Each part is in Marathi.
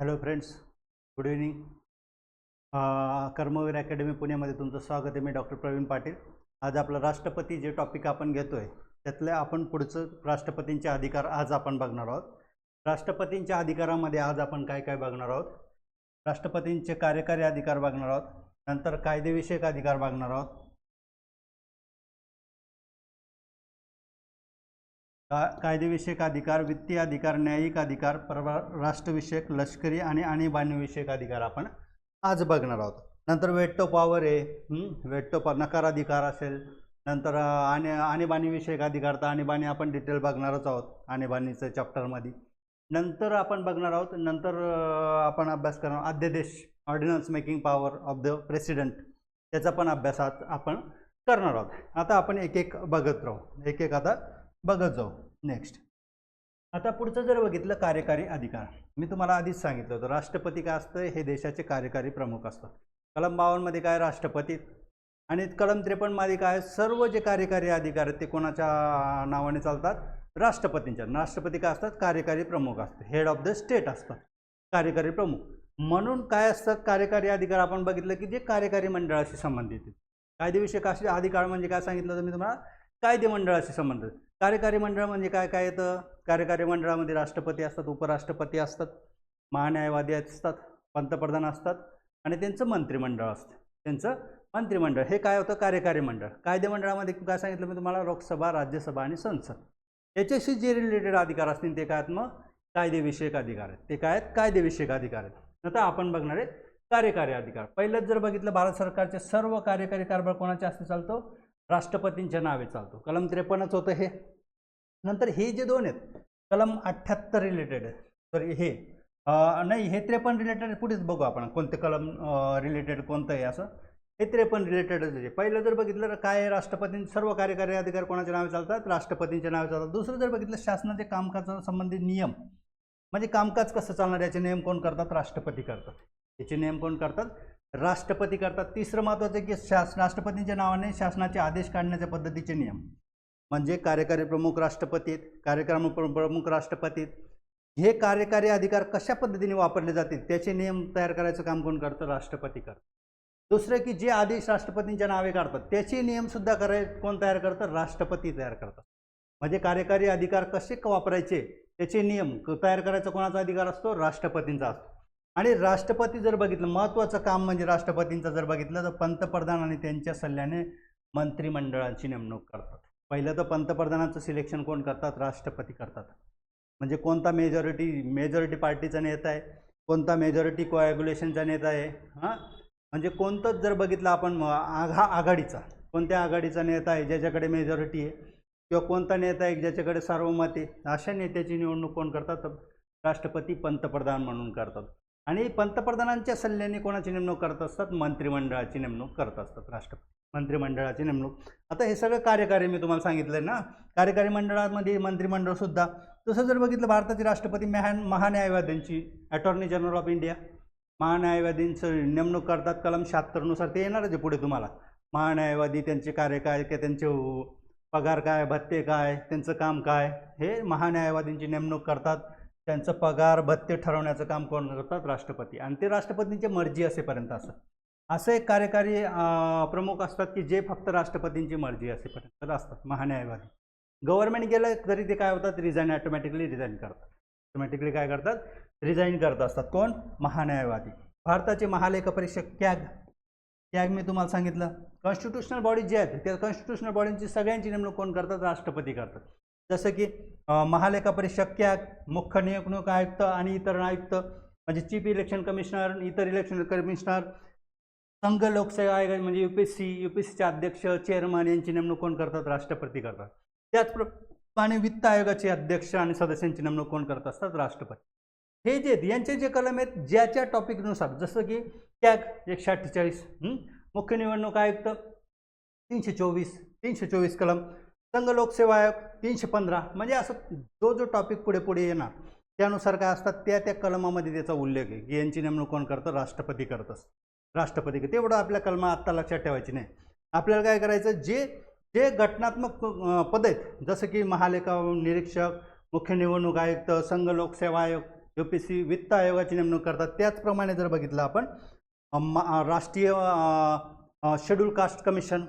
Hello friends, good evening. Karmaveer academy पुण्यामध्ये तुमचं स्वागत आहे. मी डॉक्टर प्रवीण पाटील. आज आपलं राष्ट्रपती जे टॉपिक आपण घेतोय त्यातले आपण पुढचं राष्ट्रपतींचे अधिकार आज आपण बघणार आहोत. राष्ट्रपतींच्या अधिकारामध्ये आज आपण काय काय बघणार आहोत. राष्ट्रपतींचे कार्यकारी अधिकार बघणार आहोत, नंतर कायदेविषयक अधिकार बघणार आहोत, कायदेविषयक अधिकार, वित्तीय अधिकार, न्यायिक अधिकार, परराष्ट्रविषयक, लष्करी आणि आणीबाणीविषयक अधिकार आपण आज बघणार आहोत. नंतर वेटो पॉवर आहे, वेटो नकार अधिकार असेल. नंतर आणीबाणीविषयक अधिकार, तर आणीबाणी आपण डिटेल बघणारच आहोत आणीबाणीचं चॅप्टरमध्ये. नंतर आपण बघणार आहोत, नंतर आपण अभ्यास करणार अध्यादेश, ordnance making power of the president, त्याचा पण अभ्यास आपण करणार आहोत. आता आपण एक एक बघत राहू, एक एक आता बघत जाऊ. नेक्स्ट, आता पुढचं जर बघितलं कार्यकारी अधिकार, मी तुम्हाला आधीच सांगितलं होतं राष्ट्रपती काय असतं, हे देशाचे कार्यकारी प्रमुख असतात. कलम 52 मध्ये काय राष्ट्रपती, आणि कलम 53 मध्ये काय सर्व जे कार्यकारी अधिकार आहेत ते कोणाच्या नावाने चालतात, राष्ट्रपतींच्या. राष्ट्रपती काय असतात, कार्यकारी प्रमुख असतात, हेड ऑफ द स्टेट असतात कार्यकारी प्रमुख. म्हणून काय असतात कार्यकारी अधिकार, आपण बघितलं की जे कार्यकारी मंडळाशी संबंधित आहेत. कायदेविषयक असे अधिकार म्हणजे काय सांगितलं तर मी तुम्हाला, कायदे मंडळाशी संबंधित. कार्यकारी मंडळ म्हणजे काय काय येतं, कार्यकारी मंडळामध्ये राष्ट्रपती असतात, उपराष्ट्रपती असतात, महान्यायवादी असतात, पंतप्रधान असतात आणि त्यांचं मंत्रिमंडळ असतं. त्यांचं मंत्रिमंडळ हे काय होतं, कार्यकारी मंडळ. कायदे मंडळामध्ये काय सांगितलं मी तुम्हाला, लोकसभा, राज्यसभा आणि संसद. याच्याशी जे रिलेटेड अधिकार असतील ते काय आहेत, मग कायदेविषयक अधिकार आहेत. ते काय आहेत, कायदेविषयक अधिकार आहेत. आता आपण बघणार आहे कार्यकारी अधिकार. पहिलंच जर बघितलं, भारत सरकारचे सर्व कार्यकारी कारभार कोणाच्या हस्ते चालतो, राष्ट्रपतींच्या नावे चालतो. कलम 53च होतं हे. नंतर हे जे दोन आहेत, कलम 78 रिलेटेड, सॉरी हे नाही, हे 53 रिलेटेड पुढेच बघू आपण कोणते कलम रिलेटेड कोणतं आहे असं. हे 53 रिलेटेडच आहे. पहिलं जर बघितलं तर काय, राष्ट्रपतींचे सर्व कार्यकारी अधिकार कोणाच्या नावे चालतात, राष्ट्रपतींच्या नावे चालतात. दुसरं जर बघितलं, शासनाचे कामकाजा संबंधित नियम, म्हणजे कामकाज कसं चालणार याचे नियम कोण करतात, राष्ट्रपती करतात. याचे नियम कोण करतात, राष्ट्रपती करतात. तिसरं महत्त्वाचं की राष्ट्रपतींच्या नावाने शासनाचे आदेश काढण्याच्या पद्धतीचे नियम, म्हणजे कार्यकारी प्रमुख राष्ट्रपती आहेत, कार्यकारी प्रमुख राष्ट्रपती आहेत. हे कार्यकारी अधिकार कशा पद्धतीने वापरले जातील त्याचे नियम तयार करायचं काम कोण करतं, राष्ट्रपती करतात. दुसरं की जे आदेश राष्ट्रपतींच्या नावे काढतात त्याचे नियम सुद्धा कोण तयार करतं, राष्ट्रपती तयार करतात. म्हणजे कार्यकारी अधिकार कसे वापरायचे त्याचे नियम तयार करायचा कोणाचा अधिकार असतो, राष्ट्रपतींचा असतो. आणि राष्ट्रपती जर बघितलं, महत्त्वाचं काम म्हणजे राष्ट्रपतींचं जर बघितलं तर पंतप्रधान आणि त्यांच्या सल्ल्याने मंत्रिमंडळाची नेमणूक करतात. पहिलं तर पंतप्रधानाचं सिलेक्शन कोण करतात, राष्ट्रपती करतात. म्हणजे कोणता मेजॉरिटी पार्टीचा नेता आहे, कोणता मेजॉरिटी कोॲग्युलेशनचा नेता आहे, म्हणजे कोणतंच जर बघितलं आपण आघाडीचा, कोणत्या आघाडीचा नेता आहे ज्याच्याकडे मेजॉरिटी आहे, किंवा कोणता नेता आहे ज्याच्याकडे सार्वमत आहे, अशा नेत्याची निवडणूक कोण करतात, राष्ट्रपती पंतप्रधान म्हणून करतात. आणि पंतप्रधानांच्या सल्ल्याने कोणाची नेमणूक करत असतात, मंत्रिमंडळाची नेमणूक करत असतात राष्ट्रपती, मंत्रिमंडळाची नेमणूक. आता हे सगळं कार्यकारी मी तुम्हाला सांगितलं ना, कार्यकारी मंडळामध्ये मंत्रिमंडळ सुद्धा. तसं जर बघितलं, भारताचे राष्ट्रपती महान्यायवाद्यांची, अटॉर्नी जनरल ऑफ इंडिया, महान्यायवादींचं नेमणूक करतात. कलम 76 नुसार ते येणारच आहे पुढे तुम्हाला. महान्यायवादी, त्यांचे कार्य काय, की त्यांचे पगार काय, भत्ते काय, त्यांचं काम काय, हे महान्यायवादींची नेमणूक करतात. त्यांचं पगार भत्ते ठरवण्याचं काम कोण करतात, राष्ट्रपती. आणि ते राष्ट्रपतींची मर्जी असेपर्यंत असे एक कार्यकारी प्रमुख असतात की जे फक्त राष्ट्रपतींची मर्जी असेपर्यंत असतात, महान्यायवादी. गव्हर्नमेंट गेलं तरी ते काय होतात, ऑटोमॅटिकली रिझाईन करतात. ऑटोमॅटिकली काय करतात, रिझाईन करत असतात. कोण, महान्यायवादी. भारताचे महालेखापरीक्षक कॅग मी तुम्हाला सांगितलं. कॉन्स्टिट्यूशनल बॉडी जे आहेत त्या कॉन्स्टिट्यूशनल बॉडींची सगळ्यांची नेमणूक कोण करतात, राष्ट्रपती करतात. जसं की महालेखापरीक्षक कॅग, मुख्य निवडणूक आयुक्त आणि इतर आयुक्त, म्हणजे चीफ इलेक्शन कमिशनर, इतर इलेक्शन कमिशनर, संघ लोकसेवा आयोग म्हणजे यूपीएससीचे अध्यक्ष, चेअरमन यांची नेमणूक कोण करतात, राष्ट्रपती करतात. त्याचप्रमाणे वित्त आयोगाचे अध्यक्ष आणि सदस्यांची नेमणूक कोण करत असतात, राष्ट्रपती. हे जे यांचे जे कलम आहेत ज्याच्या टॉपिकनुसार, जसं की कॅग 148, मुख्य निवडणूक आयुक्त 324 कलम, संघ लोकसेवा आयोग 315, म्हणजे असं जो टॉपिक पुढे पुढे येणार त्यानुसार काय असतात, त्या कलमामध्ये त्याचा उल्लेख आहे की यांची नेमणूक कोण करतं, राष्ट्रपती करत असतं. राष्ट्रपती. तेवढं आपल्या कलमा आत्ता लक्षात ठेवायची नाही. आपल्याला काय करायचं, जे घटनात्मक पद आहेत, जसं की महालेखा निरीक्षक, मुख्य निवडणूक आयुक्त, संघ लोकसेवा आयोग, UPSC वित्त आयोगाची नेमणूक करतात. त्याचप्रमाणे जर बघितलं आपण राष्ट्रीय शेड्यूल कास्ट कमिशन,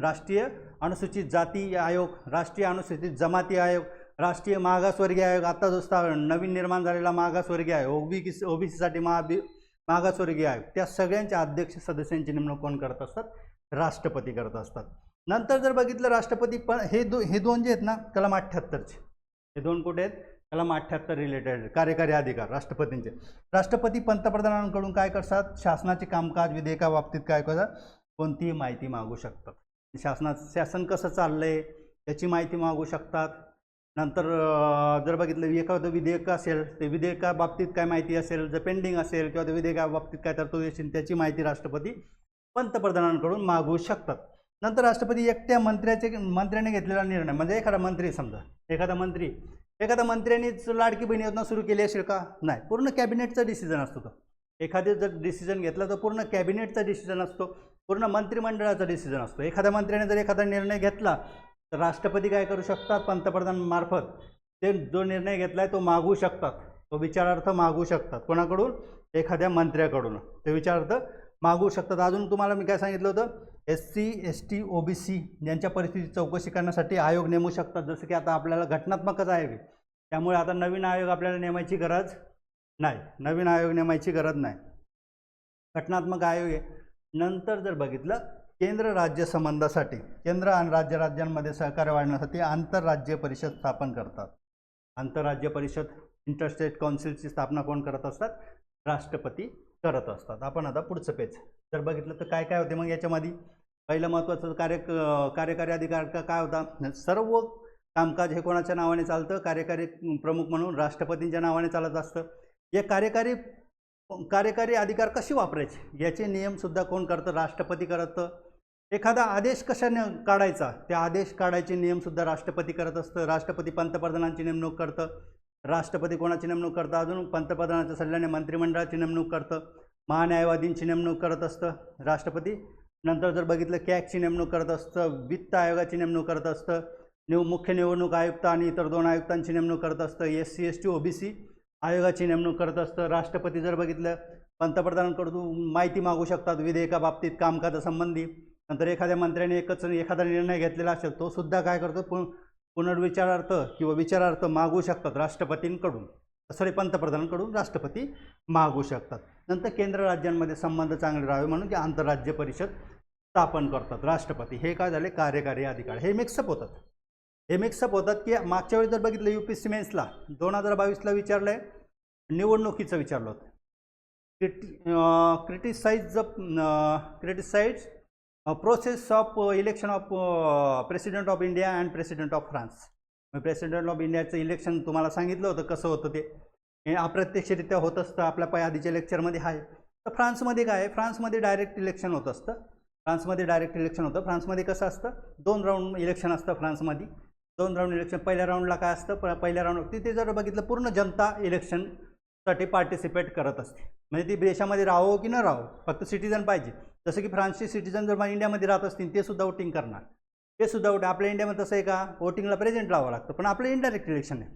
राष्ट्रीय अनुसूचित जाती आयोग, राष्ट्रीय अनुसूचित जमाती आयोग, राष्ट्रीय मागासवर्गीय आयोग, आता जो नवीन निर्माण झालेला मागासवर्गीय आयोग, ओबीसीसाठी मागासवर्गीय आयोग, त्या सगळ्यांच्या अध्यक्ष सदस्यांची नेमणूक कोण करत असतात? राष्ट्रपती करत असतात. नंतर जर बघितलं राष्ट्रपती पण हे दोन जे आहेत ना कलम 78चे, हे दोन कुठे आहेत? कलम 78 रिलेटेड कार्यकारी अधिकार राष्ट्रपतींचे. राष्ट्रपती पंतप्रधानांकडून काय करतात? शासनाचे कामकाज विधेयकाबाबतीत काय करतात? कोणतीही माहिती मागू शकतात. शासन कसं चाललंय याची माहिती मागू शकतात. नंतर जर बघितलं एखादं विधेयक असेल, ते विधेयकाबाबतीत काय माहिती असेल, जर पेंडिंग असेल किंवा त्या विधेयकाबाबतीत काय तरतूद असेल त्याची माहिती राष्ट्रपती पंतप्रधानांकडून मागू शकतात. नंतर राष्ट्रपती एकट्या मंत्र्याने घेतलेला निर्णय, म्हणजे एखादा मंत्री, समजा एखादा मंत्र्यांनीच लाडकी बहीण योजना सुरू केली असेल का? नाही, पूर्ण कॅबिनेटचा डिसिजन असतो तो. एखादे जर डिसिजन घेतला तर पूर्ण कॅबिनेटचा डिसिजन असतो, पूर्ण मंत्रिमंडळाचा डिसिजन असतो. एखाद्या मंत्र्याने जर एखादा निर्णय घेतला तर राष्ट्रपती काय करू शकतात? पंतप्रधानांमार्फत ते जो निर्णय घेतला आहे तो मागू शकतात, तो विचारार्थ मागू शकतात. कोणाकडून? एखाद्या मंत्र्याकडून ते विचारार्थ मागू शकतात. अजून तुम्हाला मी काय सांगितलं होतं? SC, ST, OBC यांच्या परिस्थितीची चौकशी करण्यासाठी आयोग नेमू शकतात. जसं की आता आपल्याला घटनात्मकच आयोग आहे, त्यामुळे आता नवीन आयोग आपल्याला नेमायची गरज नाही, घटनात्मक आयोग आहे. नंतर जर बघितलं केंद्र राज्य संबंधासाठी, केंद्र आणि राज्यांमध्ये सहकार्य वाढवण्यासाठी आंतरराज्य परिषद स्थापन करतात. आंतरराज्य परिषद, इंटरस्टेट काउन्सिलची स्थापना कोण करत असतात? राष्ट्रपती करत असतात. आपण आता पुढचं पेज जर बघितलं तर काय काय होते मग याच्यामध्ये? पहिलं महत्त्वाचं कार्यकारी अधिकार काय होता? सर्व कामकाज हे कोणाच्या नावाने चालतं? कार्यकारी प्रमुख म्हणून राष्ट्रपतींच्या नावाने चालत असतं. हे कार्यकारी अधिकार कशी वापरायचे याचे नियमसुद्धा कोण करतं? राष्ट्रपती करतं. एखादा आदेश कशाने काढायचा, ते आदेश काढायचे नियमसुद्धा राष्ट्रपती करत असतं. राष्ट्रपती पंतप्रधानांची नेमणूक करतं. राष्ट्रपती कोणाची नेमणूक करतं? अजून पंतप्रधानाच्या सल्ल्याने मंत्रिमंडळाची नेमणूक करतं. महान्यायवादींची नेमणूक करत असतं राष्ट्रपती. नंतर जर बघितलं कॅगची नेमणूक करत असतं, वित्त आयोगाची नेमणूक करत असतं, मुख्य निवडणूक आयुक्त आणि इतर 2 आयुक्तांची नेमणूक करत असतं, SC, ST, OBC आयोगाची नेमणूक करत असतं. राष्ट्रपती जर बघितलं पंतप्रधानांकडून माहिती मागू शकतात विधेयकाबाबतीत कामकाजासंबंधी. नंतर एखाद्या मंत्र्याने एखादा निर्णय घेतलेला असेल तो सुद्धा काय करतो? पुनर्विचारार्थ किंवा विचारार्थ मागू शकतात राष्ट्रपतींकडून, पंतप्रधानांकडून राष्ट्रपती मागू शकतात. नंतर केंद्र राज्यांमध्ये संबंध चांगले राहावे म्हणून की आंतरराज्य परिषद स्थापन करतात राष्ट्रपती. हे काय झाले? कार्यकारी अधिकार. हे मिक्सअप होतात की मागच्या वेळी जर बघितलं UPSC मेन्सला 2022ला विचारलं आहे, निवडणुकीचं विचारलं होतं. Criticise process of election of president of India and president of France. President of इंडियाचं इलेक्शन तुम्हाला सांगितलं होतं कसं होतं ते. हे अप्रत्यक्षरित्या होत असतं, आपल्या आधीच्या लेक्चरमध्ये आहे. तर फ्रान्समध्ये काय आहे? फ्रान्समध्ये डायरेक्ट इलेक्शन होत असतं. फ्रान्समध्ये कसं असतं? 2 राऊंड इलेक्शन असतं फ्रान्समध्ये. 2 राऊंड इलेक्शन. पहिल्या राऊंडला काय असतं? पहिल्या राऊंड तिथे जर बघितलं पूर्ण जनता इलेक्शनसाठी पार्टिसिपेट करत असते. म्हणजे ती देशामध्ये राहो की न राहो, फक्त सिटीजन पाहिजे. जसं की फ्रान्सचे सिटीजन जर इंडियामध्ये राहत असतील ते सुद्धा वोटिंग करणार, आपल्या इंडियामध्ये तसं आहे का? वोटिंगला प्रेझेंट राहावं लागतं, पण आपलं इनडायरेक्ट इलेक्शन आहे.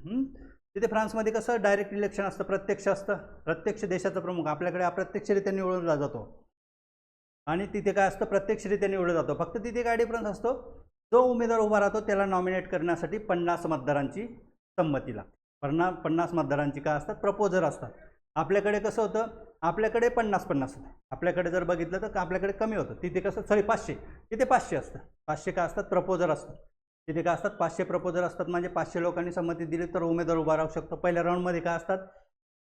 तिथे फ्रान्समध्ये कसं डायरेक्ट इलेक्शन असतं, प्रत्यक्ष असतं. प्रत्यक्ष देशाचा प्रमुख, आपल्याकडे अप्रत्यक्षरित्या निवडला जातो आणि तिथे काय असतं? प्रत्यक्षरित्या निवडला जातो. फक्त तिथे काय डिफरन्स असतो? जो उमेदवार उभा राहतो त्याला नॉमिनेट करण्यासाठी 50 मतदारांची संमती लागते. 50 मतदारांची काय असतात? प्रपोजर असतात. आपल्याकडे कसं होतं? आपल्याकडे 50-50 होतं. आपल्याकडे जर बघितलं तर आपल्याकडे कमी होतं. तिथे कसं? 500. तिथे 500 असतं. 500 काय असतात? प्रपोजर असतात. तिथे काय असतात? 500 प्रपोजर असतात. म्हणजे 500 लोकांनी संमती दिली तर उमेदवार उभा राहू शकतो. पहिल्या राऊंडमध्ये काय असतात?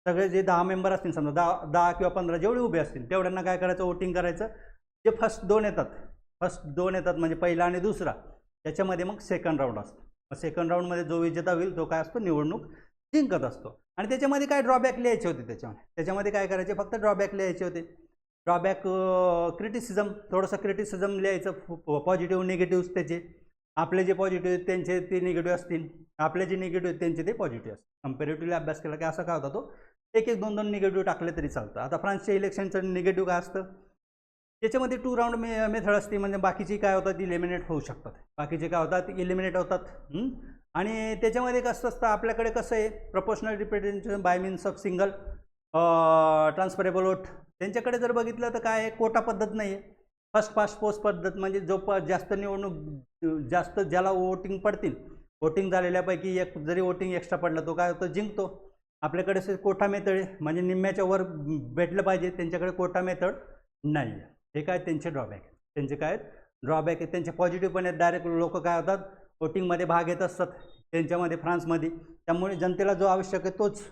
सगळे जे 10 मेंबर असतील, समजा 10 किंवा 15 जेवढे उभे असतील तेवढ्यांना काय करायचं? वोटिंग करायचं. जे फर्स्ट दोन येतात म्हणजे पहिला आणि दुसरा, त्याच्यामध्ये मग सेकंड राऊंड असतो. मग सेकंड राऊंडमध्ये जो विजेता होईल तो काय असतो? निवडणूक जिंकत असतो. आणि त्याच्यामध्ये काय ड्रॉबॅक लिहायचे होते? त्याच्यामध्ये काय करायचे? फक्त ड्रॉबॅक लिहायचे होते. ड्रॉबॅक थोडंसं क्रिटिसिझम लिहायचं. पॉझिटिव्ह निगेटिव्ह त्याचे. आपले जे पॉझिटिव्ह आहेत त्यांचे ते निगेटिव्ह असतील, आपले जे निगेटिव्ह आहेत त्यांचे ते पॉझिटिव्ह असतील. कम्पॅरेटिव्हली अभ्यास केला की असं काय होता? तो 1-1, 2-2 निगेटिव्ह टाकले तरी चालतं. आता फ्रान्सच्या इलेक्शनचं निगेटिव्ह काय असतं? त्याच्यामध्ये 2 राऊंड मेथड असते. म्हणजे बाकीची काय होतात? ती इलिमिनेट होऊ शकतात. आणि त्याच्यामध्ये कसं असतं आपल्याकडे कसं आहे proportional representation bye means of single transferable vote. त्यांच्याकडे जर बघितलं तर काय आहे कोटा पद्धत नाही आहे. फर्स्ट पास्ट पोस्ट पद्धत म्हणजे जो जास्त निवडणूक जास्त ज्याला वोटिंग पडतील वोटिंग झालेल्यापैकी एक जरी वोटिंग एक्स्ट्रा पडलं तो काय होतं जिंकतो. आपल्याकडे कोटा मेथड आहे म्हणजे निम्म्याच्या वर भेटलं पाहिजे. त्यांच्याकडे कोटा मेथड नाही आहे. हे काय त्यांचे ड्रॉबॅक आहे. त्यांचे काय ड्रॉबॅक आहे. त्यांचे पॉझिटिव्ह पण आहेत. डायरेक्ट लोक काय होतात वोटिंगमध्ये भाग घेत असतात त्यांच्यामध्ये फ्रान्समध्ये. त्यामुळे जनतेला जो आवश्यक आहे तोच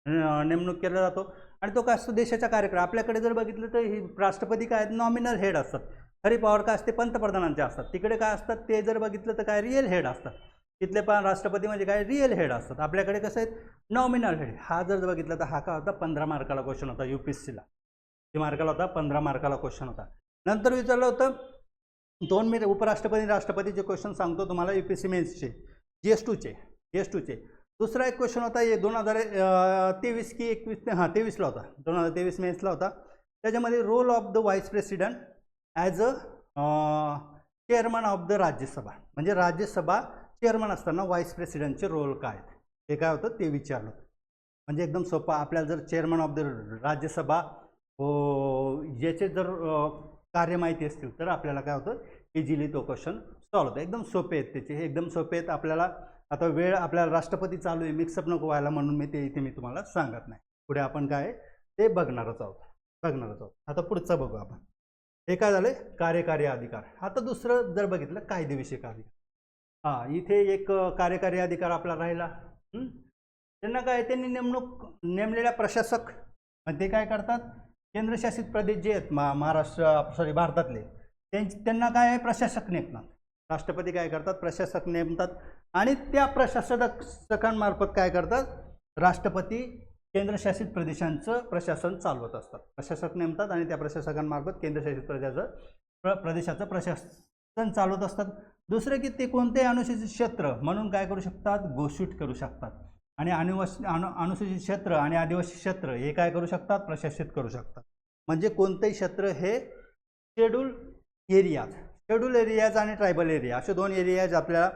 नेमणूक केला जातो आणि तो काय असतो देशाचा कार्यक्रम. आपल्याकडे जर बघितलं तर ही राष्ट्रपती काय नॉमिनल हेड असतात. खरी पॉवर काय असते पंतप्रधानांचे असतात. तिकडे काय असतात ते जर बघितलं तर काय रिअल हेड असतात. तिथले पण राष्ट्रपती म्हणजे काय रिअल हेड असतात. आपल्याकडे कसं आहे नॉमिनल हेड. हा जर बघितलं तर हा का होता 15 मार्काला क्वेश्चन होता UPSCला. किती मार्काला होता 15 मार्काला क्वेश्चन होता. नंतर विचारलं होतं 2 मिनिट उपराष्ट्रपती राष्ट्रपतीचे क्वेश्चन सांगतो तुम्हाला UPSC मेन्सचे GS2चे. दुसरा एक क्वेश्चन होता ये 2023 की 21 हां 23ला होता 2023 मेन्सला होता. त्याच्यामध्ये role of the vice president as a chairman of the Rajya Sabha. म्हणजे राज्यसभा चेअरमन असताना व्हाईस प्रेसिडेंटचे रोल काय हे काय होतं ते विचारलं. म्हणजे एकदम सोपं. आपल्याला जर चेअरमन ऑफ द राज्यसभा याचे जर कार्य माहिती असतील तर आपल्याला काय होतं इझिली तो क्वेश्चन सॉल्व होतो. एकदम सोपे आहेत त्याचे. हे एकदम सोपे आहेत. आपल्याला आता वेळ आपल्याला राष्ट्रपती चालू आहे मिक्सअप नको व्हायला म्हणून मी ते इथे मी तुम्हाला सांगत नाही. पुढे आपण काय ते बघणारच आहोत. आता पुढचं बघू आपण. हे काय झालं कार्यकारी अधिकार. आता दुसरं जर बघितलं कायदेविषयक अधिकार. हां इथे एक कार्यकारी अधिकार आपला राहिला. त्यांना काय त्यांनी नेमलेल्या प्रशासक ते काय करतात केंद्रशासित प्रदेश जे आहेत महाराष्ट्र भारतातले त्यांना काय प्रशासक नेमतात. राष्ट्रपती काय करतात प्रशासक नेमतात आणि त्या प्रशासकांमार्फत काय करतात राष्ट्रपती केंद्रशासित प्रदेशांचं प्रशासन चालवत असतात. प्रशासक नेमतात आणि त्या प्रशासकांमार्फत केंद्रशासित प्रदेशाचं प्रशासन चालवत असतात. दुसरे की ते कोणतेही अनुसूचित क्षेत्र म्हणून काय करू शकतात घोषित करू शकतात. आणि अनुसूचित क्षेत्र आणि आदिवासी क्षेत्र हे काय करू शकतात प्रशासित करू शकतात. म्हणजे कोणतेही क्षेत्र हे शेड्यूल एरियाज आणि ट्रायबल एरिया असे 2 एरियाज आपल्याला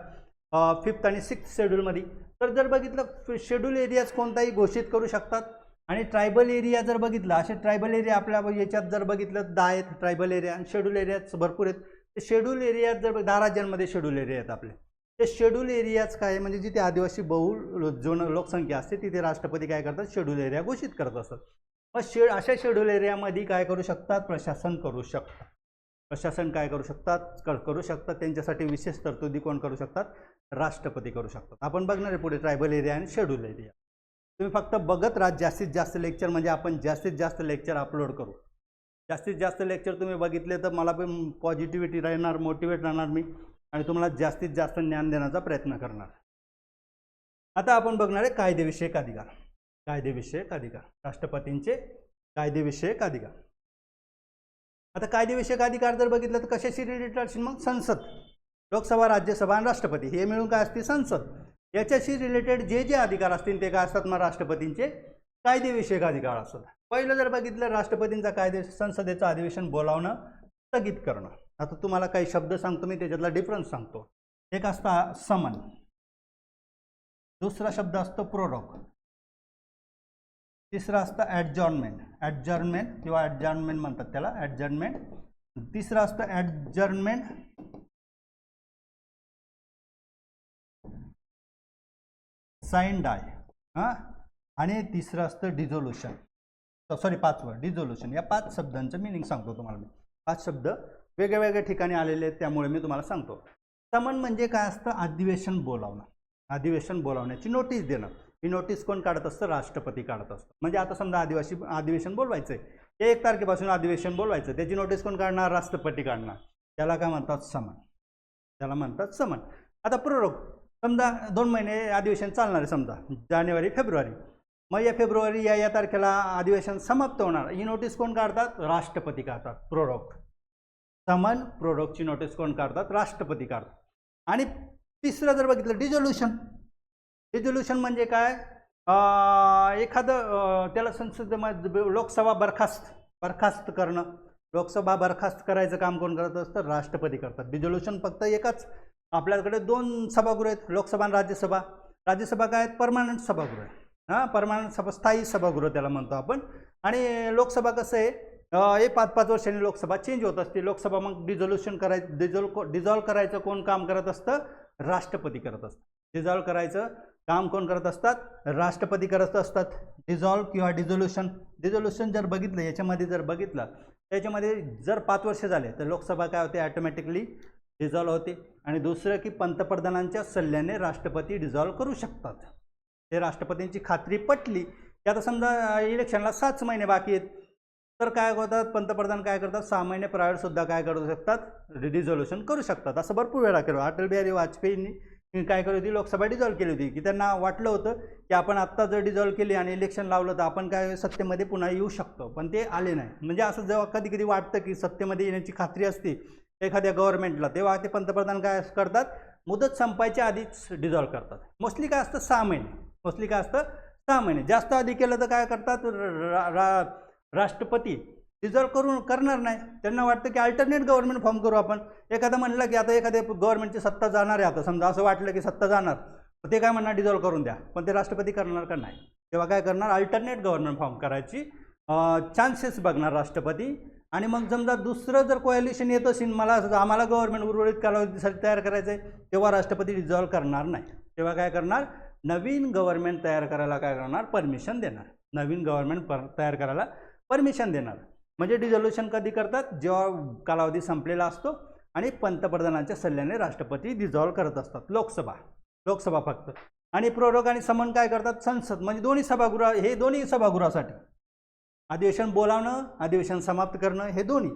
5th आणि 6th शेड्यूलमध्ये. तर जर बघितलं शेड्यूल एरियाज कोणताही घोषित करू शकतात आणि ट्रायबल एरिया जर बघितलं असे ट्रायबल एरिया आपल्या याच्यात जर बघितलं 10 आहेत ट्रायबल एरिया आणि शेड्यूल एरियाज भरपूर आहेत. ते शेड्यूल एरियाज जर 10 राज्यांमध्ये शेड्यूल एरिया आहेत आपले. ते शेड्यूल एरियाज काय म्हणजे जिथे आदिवासी बहुल जो लोकसंख्या असते तिथे राष्ट्रपती काय करतात शेड्यूल एरिया घोषित करत असतात. मग अशा शेड्यूल एरियामध्ये काय करू शकतात प्रशासन करू शकतात. प्रशासन काय करू शकतात त्यांच्यासाठी विशेष तरतुदी कोण करू शकतात राष्ट्रपती करू शकतात. आपण बघणार आहे पुढे ट्रायबल एरिया आणि शेड्यूल एरिया. तुम्ही फक्त बघत राहा. जास्तीत जास्त लेक्चर म्हणजे आपण जास्तीत जास्त लेक्चर अपलोड करू. जास्तीत जास्त लेक्चर तुम्ही बघितले तर मला पण पॉझिटिव्हिटी राहणार मोटिवेट राहणार मी आणि तुम्हाला जास्तीत जास्त ज्ञान देण्याचा प्रयत्न करणार. आता आपण बघणार आहे कायदेविषयक अधिकार. राष्ट्रपतींचे कायदेविषयक अधिकार. आता कायदेविषयक अधिकार जर बघितलं तर कशाशी रिलेटेड असेल मग संसद लोकसभा राज्यसभा आणि राष्ट्रपती हे मिळून काय असते संसद. याच्याशी रिलेटेड जे अधिकार असतील ते काय असतात मग राष्ट्रपतींचे कायदेविषयक अधिकार असतात. पहिलं जर बघितलं राष्ट्रपतींचा संसदेचं अधिवेशन बोलावणं स्थगित करणं. आता तुम्हाला काही शब्द सांगतो मी त्याच्यातला डिफरन्स सांगतो. एक असतं समन. दुसरा शब्द असतो प्रोरोग. तिसरा असतं ॲडजॉर्नमेंट किंवा ॲडजॉर्नमेंट म्हणतात त्याला ॲडजॉर्नमेंट. तिसरं असतं ॲडजॉर्नमेंट. साइन डाय आणि तिसरं असतं डिझोल्युशन. पाचवं डिझोल्युशन. या 5 शब्दांचं मिनिंग सांगतो तुम्हाला मी. 5 शब्द वेगळ्या वेगळ्या ठिकाणी आलेले आहेत त्यामुळे मी तुम्हाला सांगतो. समन म्हणजे काय असतं अधिवेशन बोलावणं. अधिवेशन बोलावण्याची नोटीस देणं. ही नोटीस कोण काढत असतं राष्ट्रपती काढत असतं. म्हणजे आता समजा अधिवेशन बोलवायचं आहे 1 तारखेपासून अधिवेशन बोलवायचं त्याची नोटीस कोण काढणार राष्ट्रपती काढणार. त्याला काय म्हणतात समन. आता प्रोरोग समजा 2 महिने अधिवेशन चालणार आहे समजा जानेवारी फेब्रुवारी. मग या फेब्रुवारी या तारखेला अधिवेशन समाप्त होणार. ही नोटीस कोण काढतात राष्ट्रपती काढतात. प्रोरोग समन प्रोरोगची नोटीस कोण काढतात राष्ट्रपती काढतात. आणि तिसरं जर बघितलं डिझोल्युशन म्हणजे काय एखादं त्याला संसदेमध्ये लोकसभा बरखास्त करणं. लोकसभा बरखास्त करायचं काम कोण करत असतं राष्ट्रपती करतात. डिझोल्युशन फक्त एकाच आपल्याकडे 2 सभागृह आहेत, लोकसभा आणि राज्यसभा. राज्यसभा काय आहेत, परमानंट सभागृह आहे. हां, परमानंट सभा, स्थायी सभागृह त्याला म्हणतो आपण. आणि लोकसभा कसं आहे, हे 5-5 वर्षांनी लोकसभा चेंज होत असते. लोकसभा मग डिझॉल्व करायचं कोण काम करत असतं, राष्ट्रपती करत असतात. डिझॉल्व करायचं काम कोण करत असतात, राष्ट्रपती करत असतात. डिझॉल्व किंवा डिझोल्युशन जर बघितलं, याच्यामध्ये जर बघितलं, त्याच्यामध्ये जर 5 वर्ष झाले तर लोकसभा काय होते, ऑटोमॅटिकली डिझॉल्व होते. आणि दुसरं की पंतप्रधानांच्या सल्ल्याने राष्ट्रपती डिझॉल्व करू शकतात. ते राष्ट्रपतींची खात्री पटली की आता समजा इलेक्शनला 7 महिने बाकी आहेत, तर काय होतात, पंतप्रधान काय करतात, 6 महिने प्रायव्हेट सुद्धा काय करू शकतात, डिझोल्युशन करू शकतात. असं भरपूर वेळा केलं. अटल बिहारी वाजपेयींनी काय केली होती, लोकसभा डिझॉल्व केली होती की त्यांना वाटलं होतं की आपण आत्ता जर डिझॉल्व केली आणि इलेक्शन लावलं तर आपण काय सत्तेमध्ये पुन्हा येऊ शकतो, पण ते आले नाही. म्हणजे असं जेव्हा कधी कधी वाटतं की सत्तेमध्ये येण्याची खात्री असते एखाद्या गव्हर्नमेंटला, तेव्हा ते पंतप्रधान काय करतात, मुदत संपायच्या आधीच डिझॉल्व करतात. मोस्टली काय असतं 6 महिने. जास्त आधी केलं तर काय करतात, राष्ट्रपती डिझॉल्व करणार नाही. त्यांना वाटतं की अल्टरनेट गव्हर्नमेंट फॉर्म करू आपण. एखादं म्हणलं की आता एखाद्या गव्हर्नमेंटची सत्ता जाणार आहे, आता समजा असं वाटलं की सत्ता जाणार, तर ते काय म्हणणार, डिझॉल्व करून द्या. पण ते राष्ट्रपती करणार का नाही, तेव्हा काय करणार, अल्टरनेट गव्हर्नमेंट फॉर्म करायची चान्सेस बघणार राष्ट्रपती. आणि मग समजा दुसरं जर कोॲलिशन येत असेल, आम्हाला गव्हर्नमेंट उर्वरित कालावधीसाठी तयार करायचं आहे, तेव्हा राष्ट्रपती डिझॉल्व करणार नाही. तेव्हा काय करणार, नवीन गव्हर्नमेंट तयार करायला काय करणार, परमिशन देणार. नवीन गव्हर्नमेंट तयार करायला परमिशन देणार. म्हणजे डिझोल्युशन कधी करतात, जेव्हा कालावधी संपलेला असतो आणि पंतप्रधानांच्या सल्ल्याने राष्ट्रपती डिझॉल्व करत असतात. लोकसभा फक्त. आणि प्रोरोग आणि समन काय करतात, संसद. म्हणजे दोन्ही सभागृह, हे दोन्ही सभागृहासाठी अधिवेशन बोलावणं, अधिवेशन समाप्त करणं, हे दोन्ही.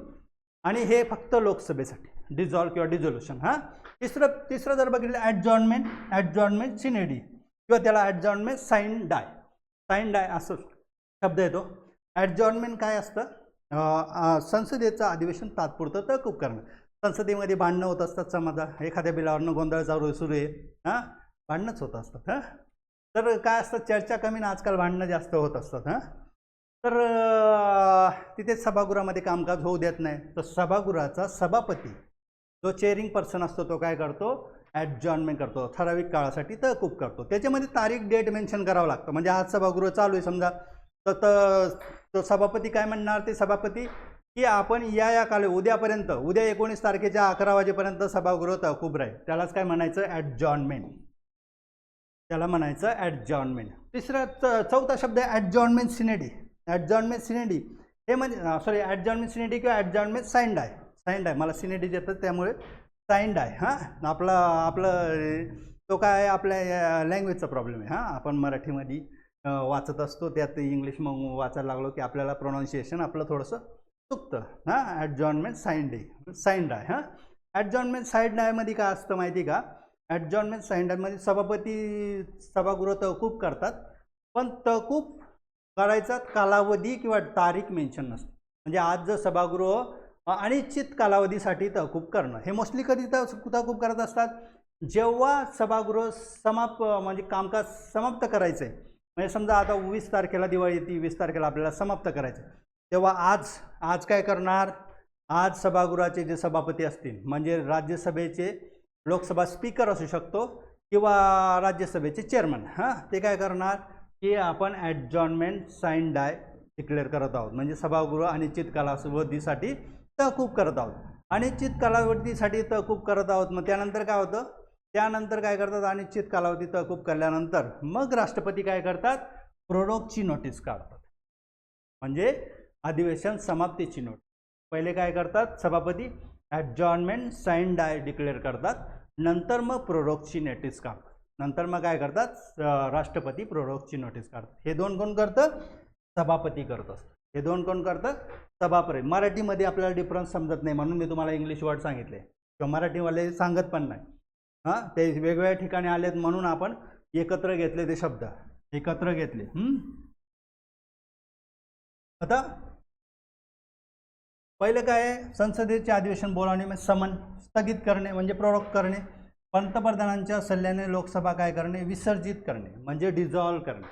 आणि हे फक्त लोकसभेसाठी डिझॉल्व किंवा डिझोल्युशन. हां, तिसरं जर बघितलं, ॲडजॉर्नमेंट सिनेडी किंवा त्याला ॲडजॉर्नमेंट साइन डाय असं शब्द येतो. ॲडजॉर्नमेंट काय असतं, संसदेचं अधिवेशन तात्पुरतं तहकूब करणं. संसदेमध्ये भांडणं होत असतात, समजा एखाद्या बिलावरनं गोंधळ सुरू आहे, हां, भांडणंच होत असतात. हां, तर काय असतं, चर्चा कमी ना आजकाल भांडणं जास्त होत असतात. हां, तर तिथे सभागृहामध्ये कामकाज होऊ देत नाही. तर सभागृहाचा सभापती, जो चेअरिंग पर्सन असतो, तो काय करतो, ॲडजॉर्नमेंट करतो, ठराविक काळासाठी तहकूब करतो. त्याच्यामध्ये तारीख, डेट मेन्शन करावं लागतं. म्हणजे आज सभागृह चालू आहे समजा, तर तो सभापती काय म्हणणार, ते सभापती की आपण या उद्यापर्यंत, उद्या 19 तारखेच्या 11 वाजेपर्यंत सभागृह तहकूब राहील. त्यालाच काय म्हणायचं, ॲडजॉर्नमेंट. त्याला म्हणायचं ॲडजॉर्नमेंट. चौथा शब्द आहे ॲडजॉर्नमेंट सिनेडी. हे म्हणजे ॲडजॉर्नमेंट सिनेडी किंवा ॲडजॉर्नमेंट साइन डाय. मला सिनेडी येतं त्यामुळे साइन डाय. हां, आपलं तो काय आपल्या लँग्वेजचा प्रॉब्लेम आहे. हां, आपण मराठीमध्ये वाचत असतो, त्यात इंग्लिश मग वाचायला लागलो की आपल्याला प्रोनाऊन्सिएशन आपलं थोडंसं चुकतं. हां, ॲडजॉर्नमेंट साइन डाय. हां, ॲडजॉर्नमेंट साइन डायमध्ये काय असतं माहिती का, ॲडजॉर्नमेंट साइन डायमध्ये सभापती सभागृह तहकूब करतात, पण तहकूब करायचा कालावधी किंवा तारीख मेन्शन नसते. म्हणजे आज जर सभागृह अनिश्चित कालावधीसाठी तहकूब करणं, हे मोस्टली कधी तहकूब करत असतात, जेव्हा सभागृह म्हणजे कामकाज समाप्त करायचं आहे. म्हणजे समजा आता 20 तारखेला दिवाळी येते, 20 तारखेला आपल्याला समाप्त करायचं, तेव्हा आज काय करणार, आज सभागृहाचे जे सभापती असतील, म्हणजे राज्यसभेचे लोकसभा स्पीकर असू शकतो किंवा राज्यसभेचे चेअरमन, हां, ते काय करणार की आपण ॲडजॉर्नमेंट साइन डाय डिक्लेअर करत आहोत. म्हणजे सभागृह अनिश्चित कालावधीसाठी तहकूब करत आहोत. अनिश्चित कालावधीसाठी तहकूब करत आहोत. मग त्यानंतर काय होतं, त्यानंतर काय करतात, अनिश्चित कालावधी तहकूब केल्यानंतर मग राष्ट्रपती काय करतात, प्रोरोगची नोटीस काढतात. म्हणजे अधिवेशन समाप्तीची नोटीस. पहिले काय करतात सभापती, ॲडजॉर्नमेंट साइन डाय डिक्लेअर करतात, नंतर मग प्रोरोगची नोटीस काढतात. नंतर मग काय करतात, राष्ट्रपती प्रोरोगची नोटीस काढतात. हे दोन कोण करतं, सभापती करत असतात. हे दोन कोण करतं, सभापती. मराठीमध्ये आपल्याला डिफरन्स समजत नाही म्हणून मी तुम्हाला इंग्लिश वर्ड सांगितले, किंवा मराठीवाले सांगत पण नाही. हां, ते वेगवेगळ्या ठिकाणी आलेत म्हणून आपण एकत्र घेतले, ते शब्द एकत्र घेतले. आता पहिले काय आहे, संसदेचे अधिवेशन बोलावणे म्हणजे समन, स्थगित करणे म्हणजे प्रोरोग करणे. पंतप्रधानांच्या सल्ल्याने लोकसभा काय करणे, विसर्जित करणे म्हणजे डिझॉल्व करणे.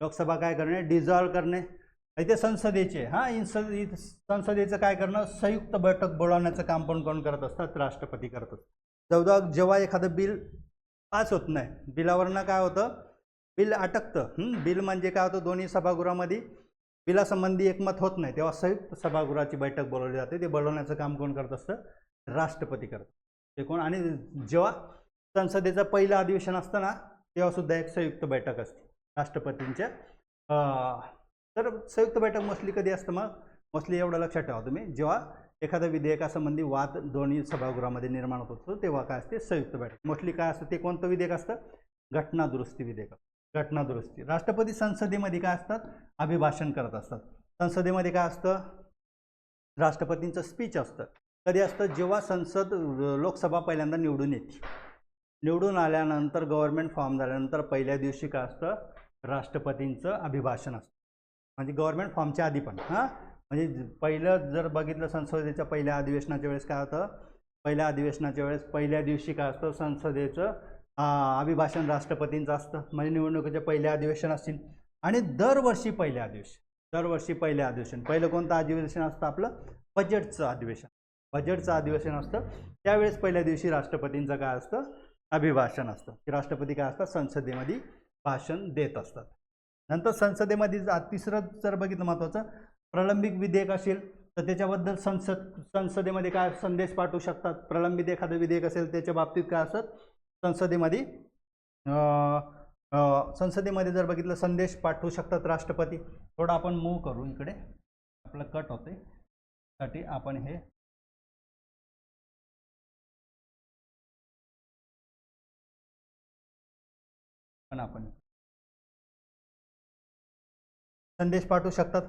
लोकसभा काय करणे, डिझॉल्व करणे. इथे संसदेचे, हां, संसदेचं काय करणं, संयुक्त बैठक बोलावण्याचं काम पण कोण करत असतात, राष्ट्रपती करत असतात. जेव्हा एखादं बिल पास होत नाही, बिलावरनं काय होतं, बिल अटकतं. बिल म्हणजे काय होतं, दोन्ही सभागृहामध्ये बिलासंबंधी एकमत होत नाही, तेव्हा संयुक्त सभागृहाची बैठक बोलवली जाते. ते बोलवण्याचं काम कोण करत असतं, राष्ट्रपती करतात. ते कोण, आणि जेव्हा संसदेचं पहिलं अधिवेशन असतं ना, तेव्हा सुद्धा एक संयुक्त बैठक असते राष्ट्रपतींच्या. तर संयुक्त बैठक मोस्टली कधी असतं, मग मोस्टली एवढं लक्षात ठेवा तुम्ही, जेव्हा एखाद्या विधेयकासंबंधी वाद दोन्ही सभागृहामध्ये निर्माण होत असतो तेव्हा काय असते, संयुक्त बैठक. मोस्टली काय असतं, ते कोणतं विधेयक असतं, घटना दुरुस्ती विधेयक. घटना दुरुस्ती. राष्ट्रपती संसदेमध्ये काय असतात, अभिभाषण करत असतात. संसदेमध्ये काय असतं, राष्ट्रपतींचं स्पीच असतं. कधी असतं, जेव्हा लोकसभा पहिल्यांदा निवडून येते. निवडून आल्यानंतर गव्हर्नमेंट फॉर्म झाल्यानंतर पहिल्या दिवशी काय असतं, राष्ट्रपतींचं अभिभाषण असतं. म्हणजे गव्हर्नमेंट फॉर्मच्या आधी पण म्हणजे पहिलं जर बघितलं, संसदेच्या पहिल्या अधिवेशनाच्या वेळेस काय होतं, पहिल्या दिवशी काय असतं, संसदेचं अभिभाषण राष्ट्रपतींचं असतं. म्हणजे निवडणुकीचे पहिले अधिवेशन असतील. आणि दरवर्षी पहिले अधिवेशन पहिलं कोणतं अधिवेशन असतं, आपलं बजेटचं अधिवेशन असतं. त्यावेळेस पहिल्या दिवशी राष्ट्रपतींचं काय असतं, अभिभाषण असतं, की राष्ट्रपती काय असतात, संसदेमध्ये भाषण देत असतात. नंतर संसदेमध्ये तिसरं जर बघितलं महत्त्वाचं, प्रलंबित विधेयक असेल तर त्याच्याबद्दल संसदेमध्ये काय संदेश पाठवू शकतात. प्रलंबित एखादं विधेयक असेल त्याच्या बाबतीत काय असतं, संसदेमध्ये जर बघितलं संदेश पाठवू शकतात राष्ट्रपती. थोडं आपण मूव्ह करू, इकडे आपलं कट होते साठी आपण हे आपण संदेश पाठवू शकतात.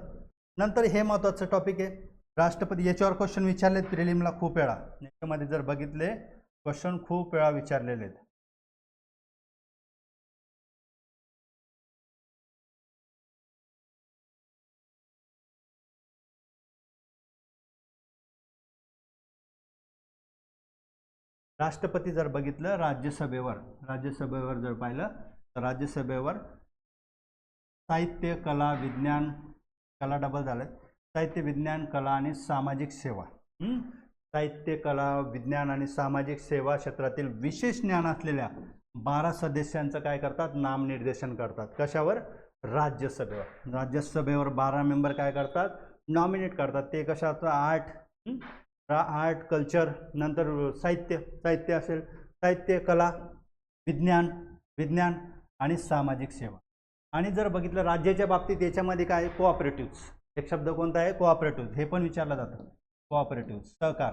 नंतर हे महत्त्वाचं टॉपिक आहे, राष्ट्रपती. याच्यावर क्वेश्चन विचारलेत प्रिलिमला खूप वेळा, याच्यामध्ये जर बघितले क्वेश्चन खूप वेळा विचारलेले आहेत. राष्ट्रपती जर बघितलं राज्यसभेवर जर पाहिलं तर राज्यसभेवर साहित्य, कला, विज्ञान, कला डबल झालं, साहित्य, विज्ञान, कला आणि सामाजिक सेवा. साहित्य, कला, विज्ञान आणि सामाजिक सेवा क्षेत्रातील विशेष ज्ञान असलेल्या 12 सदस्यांचं काय करतात, नामनिर्देशन करतात. कशावर, राज्यसभेवर 12 मेंबर काय करतात, नॉमिनेट करतात. ते कशाचं, आर्ट कल्चर, नंतर साहित्य असेल, साहित्य, कला, विज्ञान आणि सामाजिक सेवा. आणि जर बघितलं राज्याच्या बाबतीत याच्यामध्ये काय, कोऑपरेटिव्ह. एक शब्द कोणता आहे, कोऑपरेटिव्ह. हे पण विचारलं जातं, कोऑपरेटिव्ह, सहकार.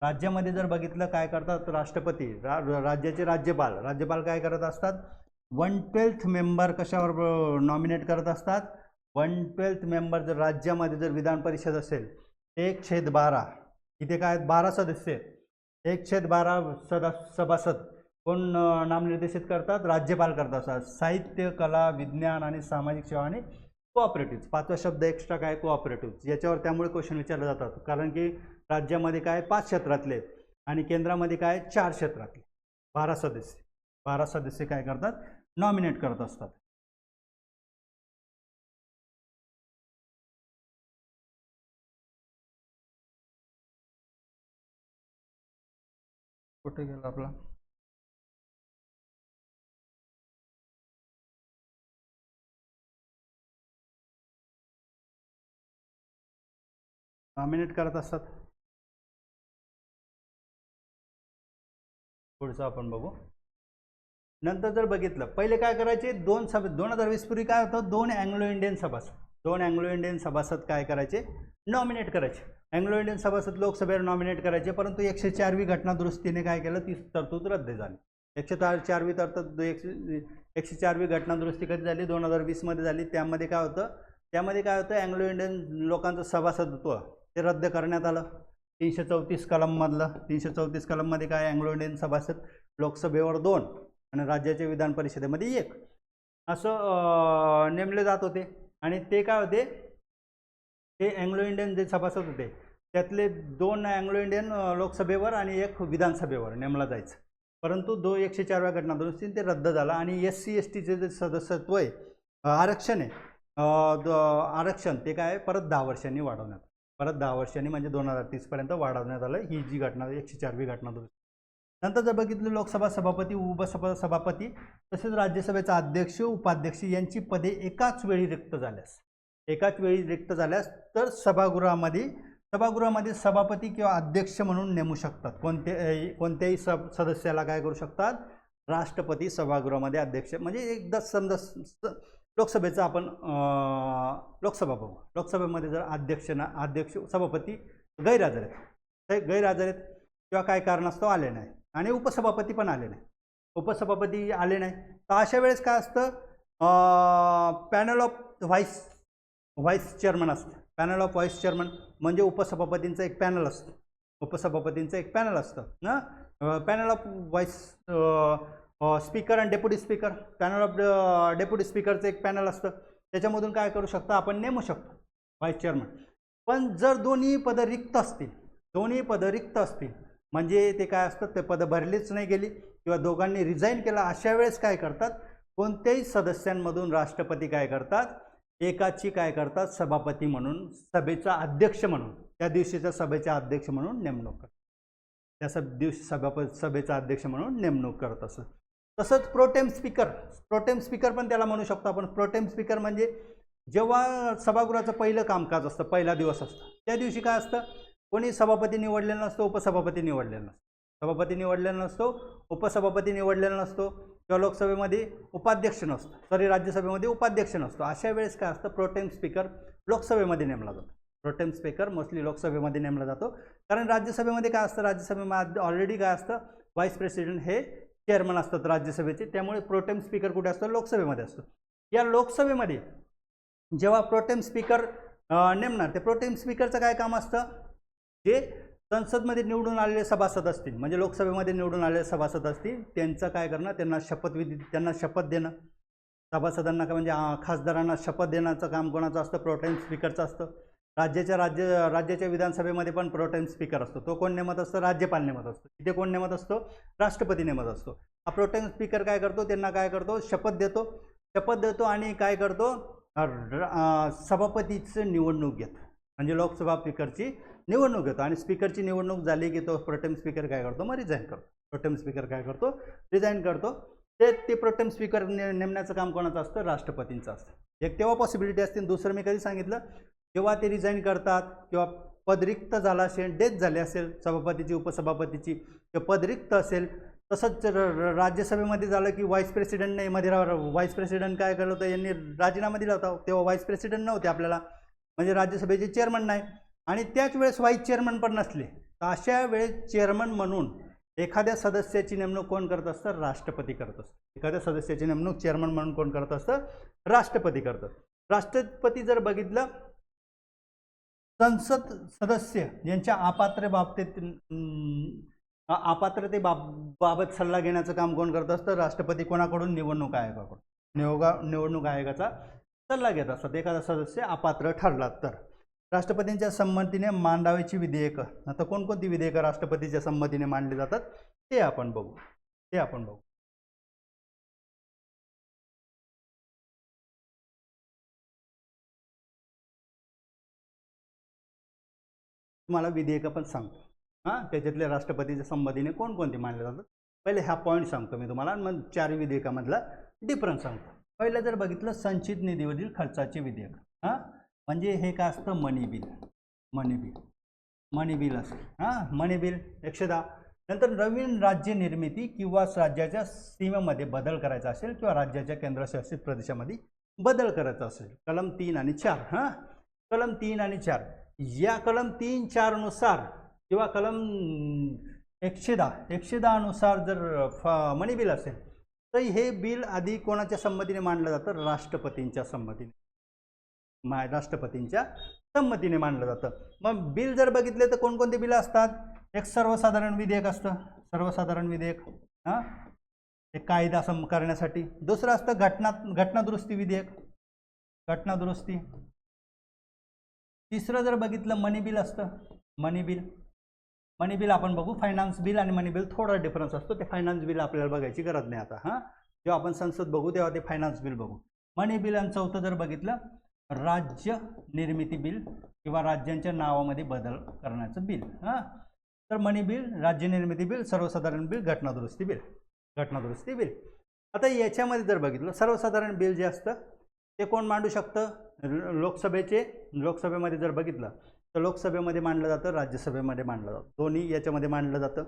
राज्यामध्ये जर बघितलं काय करतात राष्ट्रपती, राज्याचे राज्यपाल काय करत असतात, 1/12 मेंबर कशावर नॉमिनेट करत असतात, 1/12 मेंबर. जर राज्यामध्ये जर विधान परिषद असेल 1/12, इथे काय 12 सदस्य, 1/12 सभासद कोण नामनिर्देशित करतात, राज्यपाल करत असतात. साहित्य, कला, विज्ञान आणि सामाजिक सेवा आणि कोऑपरेटिव्ह. 5वा शब्द एक्स्ट्रा काय, कोऑपरेटिव्ह. याच्यावर त्यामुळे क्वेश्चन विचारले जातात, कारण की राज्यामध्ये काय 5 क्षेत्रातले आणि केंद्रामध्ये काय 4 क्षेत्रातले 12 सदस्य काय करतात, नॉमिनेट करत असतात. कुठे गेला आपला, नॉमिनेट करत असतात. पुढचं आपण बघू. नंतर जर बघितलं पहिले काय करायचे, 2020 पूर्वी काय होतं, 2 अँग्लो इंडियन सभासद काय करायचे, नॉमिनेट करायचे. अँग्लो इंडियन सभासद लोकसभेवर नॉमिनेट करायचे, परंतु 104वी घटना दुरुस्तीने काय केलं, ती तरतूद रद्द झाली. 104वी तरतूद 104वी घटना दुरुस्ती कधी झाली, 2020 मध्ये झाली. त्यामध्ये काय होतं, अँग्लो इंडियन लोकांचं सभासदत्व ते रद्द करण्यात आलं. 334 कलममधलं, 334 कलममध्ये काय, अँग्लो इंडियन सभासद लोकसभेवर 2 आणि राज्याच्या विधान परिषदेमध्ये 1 असं नेमले जात होते. आणि ते काय होते, ते अँग्लो इंडियन जे सभासद होते त्यातले 2 अँग्लो इंडियन लोकसभेवर आणि 1 विधानसभेवर नेमला जायचं. परंतु 104व्या घटना दुरुस्तीने ते रद्द झालं. आणि SC STचे जे सदस्यत्व आहे, आरक्षण ते काय परत 10 वर्षांनी वाढवण्यात, म्हणजे 2030 पर्यंत वाढवण्यात आलं. ही जी घटना 104वी घटना दुरुस्ती. नंतर जर बघितलं लोकसभा सभापती, उपसभा सभापती तसेच राज्यसभेचा अध्यक्ष, उपाध्यक्ष यांची पदे एकाच वेळी रिक्त झाल्यास तर सभागृहामध्ये सभापती किंवा अध्यक्ष म्हणून नेमू शकतात. कोणत्याही सदस्याला काय करू शकतात? राष्ट्रपती सभागृहामध्ये अध्यक्ष. म्हणजे एकदा समजा लोकसभेचा आपण लोकसभा बघू. लोकसभेमध्ये जर अध्यक्ष सभापती गैरहजर आहेत किंवा काय कारणास्तव आले नाही आणि उपसभापती पण आले नाही, तर अशा वेळेस काय असतं? पॅनल ऑफ व्हाईस चेअरमन असतं. पॅनल ऑफ व्हाईस चेअरमन म्हणजे उपसभापतींचं एक पॅनल असतं ना. पॅनल ऑफ व्हाईस स्पीकर आणि deputy speaker, panel of deputy स्पीकरचं एक पॅनल असतं. त्याच्यामधून काय करू शकतो? आपण नेमू शकतो व्हाईस चेअरमन. पण जर दोन्ही पदं रिक्त असतील म्हणजे ते काय असतं? ते पदं भरलीच नाही गेली किंवा दोघांनी रिझाईन केला, अशा वेळेस काय करतात? कोणत्याही सदस्यांमधून राष्ट्रपती काय करतात? एकाची काय करतात? सभापती म्हणून, सभेचा अध्यक्ष म्हणून, त्या दिवशीच्या सभेचा अध्यक्ष म्हणून नेमणूक करतात. त्या दिवशी सभेचा अध्यक्ष म्हणून नेमणूक करत असत. तसंच प्रोटेम स्पीकर पण त्याला म्हणू शकतो आपण. प्रोटेम स्पीकर म्हणजे जेव्हा सभागृहाचं पहिलं कामकाज असतं, पहिला दिवस असतं, त्या दिवशी काय असतं? कोणी सभापती निवडलेला नसतो, उपसभापती निवडलेला नसतो किंवा लोकसभेमध्ये उपाध्यक्ष नसतो, राज्यसभेमध्ये उपाध्यक्ष नसतो. अशा वेळेस काय असतं? प्रोटेम स्पीकर लोकसभेमध्ये नेमला जातो. प्रोटेम स्पीकर मोस्टली लोकसभेमध्ये नेमला जातो, कारण राज्यसभेमध्ये काय असतं? राज्यसभेमध्ये ऑलरेडी काय असतं? व्हाईस प्रेसिडेंट हे चेअरमन असतात राज्यसभेचे. त्यामुळे प्रोटेम स्पीकर कुठे असतो? लोकसभेमध्ये असतो. या लोकसभेमध्ये जेव्हा प्रोटेम स्पीकर नेमणार, ते प्रोटेम स्पीकरचं काय काम असतं? जे संसदमध्ये निवडून आलेले सभासद असतील, म्हणजे लोकसभेमध्ये निवडून आलेले सभासद असतील, त्यांचं काय करणं? त्यांना शपथ देणं. सभासदांना काय म्हणजे खासदारांना शपथ देण्याचं काम कोणाचं असतं? प्रोटेम स्पीकरचं असतं. राज्याच्या विधानसभेमध्ये पण प्रोटेम स्पीकर असतो. तो कोण नेमत असतो? राज्यपाल नेमत असतो. इथे कोण नेमत असतो? राष्ट्रपती नेमत असतो. हा प्रोटेम स्पीकर काय करतो? त्यांना काय करतो? शपथ देतो आणि काय करतो? सभापतीचं निवडणूक घेतो, म्हणजे लोकसभा स्पीकरची निवडणूक घेतो. आणि स्पीकरची निवडणूक झाली की तो प्रोटेम स्पीकर काय करतो? मग रिझाईन करतो. ते प्रोटेम स्पीकर नेमण्याचं काम कोणाचं असतं? राष्ट्रपतींचं असतं. एक तेव्हा पॉसिबिलिटी असते. दुसरं मी कधी सांगितलं? जेव्हा ते रिझाईन करतात किंवा पद रिक्त झालं असेल, डेथ झाली असेल सभापतीची, उपसभापतीची, किंवा पद रिक्त असेल. तसंच राज्यसभेमध्ये झालं की व्हाईस प्रेसिडेंट नाही, मध्ये व्हाईस प्रेसिडेंट काय केलं होतं? यांनी राजीनामा दिला होता. तेव्हा व्हाईस प्रेसिडेंट नव्हते आपल्याला, म्हणजे राज्यसभेचे चेअरमन नाही, आणि त्याच वेळेस व्हाईस चेअरमन पण नसले, तर अशा वेळेस चेअरमन म्हणून एखाद्या सदस्याची नेमणूक कोण करत असतं? राष्ट्रपती करत असतं. एखाद्या सदस्याची नेमणूक चेअरमन म्हणून कोण करत असतं? राष्ट्रपती करतं. राष्ट्रपती जर बघितलं, संसद सदस्य यांच्या अपात्रतेबाबत सल्ला घेण्याचं काम कोण करत असतं? राष्ट्रपती. कोणाकडून? निवडणूक आयोगाचा सल्ला घेत असतात. एखादा सदस्य अपात्र ठरला तर राष्ट्रपतींच्या संमतीने मांडावयाची विधेयकं. आता कोणकोणती विधेयकं राष्ट्रपतीच्या संमतीने मांडली जातात ते आपण बघू. तुम्हाला विधेयकं पण सांगतो. त्याच्यातले राष्ट्रपतीच्या संमतीने कोणकोणते मांडले जातात. पहिले हा पॉईंट सांगतो मी तुम्हाला, मग 4 विधेयकामधला डिफरन्स सांगतो. पहिलं जर बघितलं, संचित निधीवरील खर्चाचे विधेयक. म्हणजे हे काय असतं? मनी बिल असेल. मनी बिल 110. नंतर नवीन राज्य निर्मिती किंवा राज्याच्या सीमेमध्ये बदल करायचा असेल किंवा राज्याच्या केंद्रशासित प्रदेशामध्ये बदल करायचा असेल, कलम 3 आणि 4. कलम 3 आणि 4 या कलम 3, 4 नुसार किंवा कलम 110 नुसार जर मनी बिल असेल, तर हे बिल आधी कोणाच्या संमतीने मांडलं जातं? राष्ट्रपतींच्या संमतीने मांडलं जातं. मग बिल जर बघितले तर कोणकोणते बिल असतात? एक सर्वसाधारण विधेयक असतं, एक कायदा करण्यासाठी. दुसरं असतं घटनादुरुस्ती विधेयक, तिसरं जर बघितलं मनी बिल असतं. मनी बिल आपण बघू. फायनान्स बिल आणि मनी बिल थोडा डिफरन्स असतो. ते फायनान्स बिल आपल्याला बघायची गरज नाही आता. जेव्हा आपण संसद बघू तेव्हा ते फायनान्स बिल बघू. मनी बिल. आणि चौथं जर बघितलं, राज्य निर्मिती बिल किंवा राज्यांच्या नावामध्ये बदल करण्याचं बिल. तर मनी बिल, राज्य निर्मिती बिल, सर्वसाधारण बिल, घटनादुरुस्ती बिल. घटनादुरुस्ती बिल. आता याच्यामध्ये जर बघितलं सर्वसाधारण बिल जे असतं ते कोण मांडू शकतं? लोकसभेमध्ये जर बघितलं तर लोकसभेमध्ये मांडलं जातं, राज्यसभेमध्ये मांडलं जातं. दोन्ही याच्यामध्ये मांडलं जातं.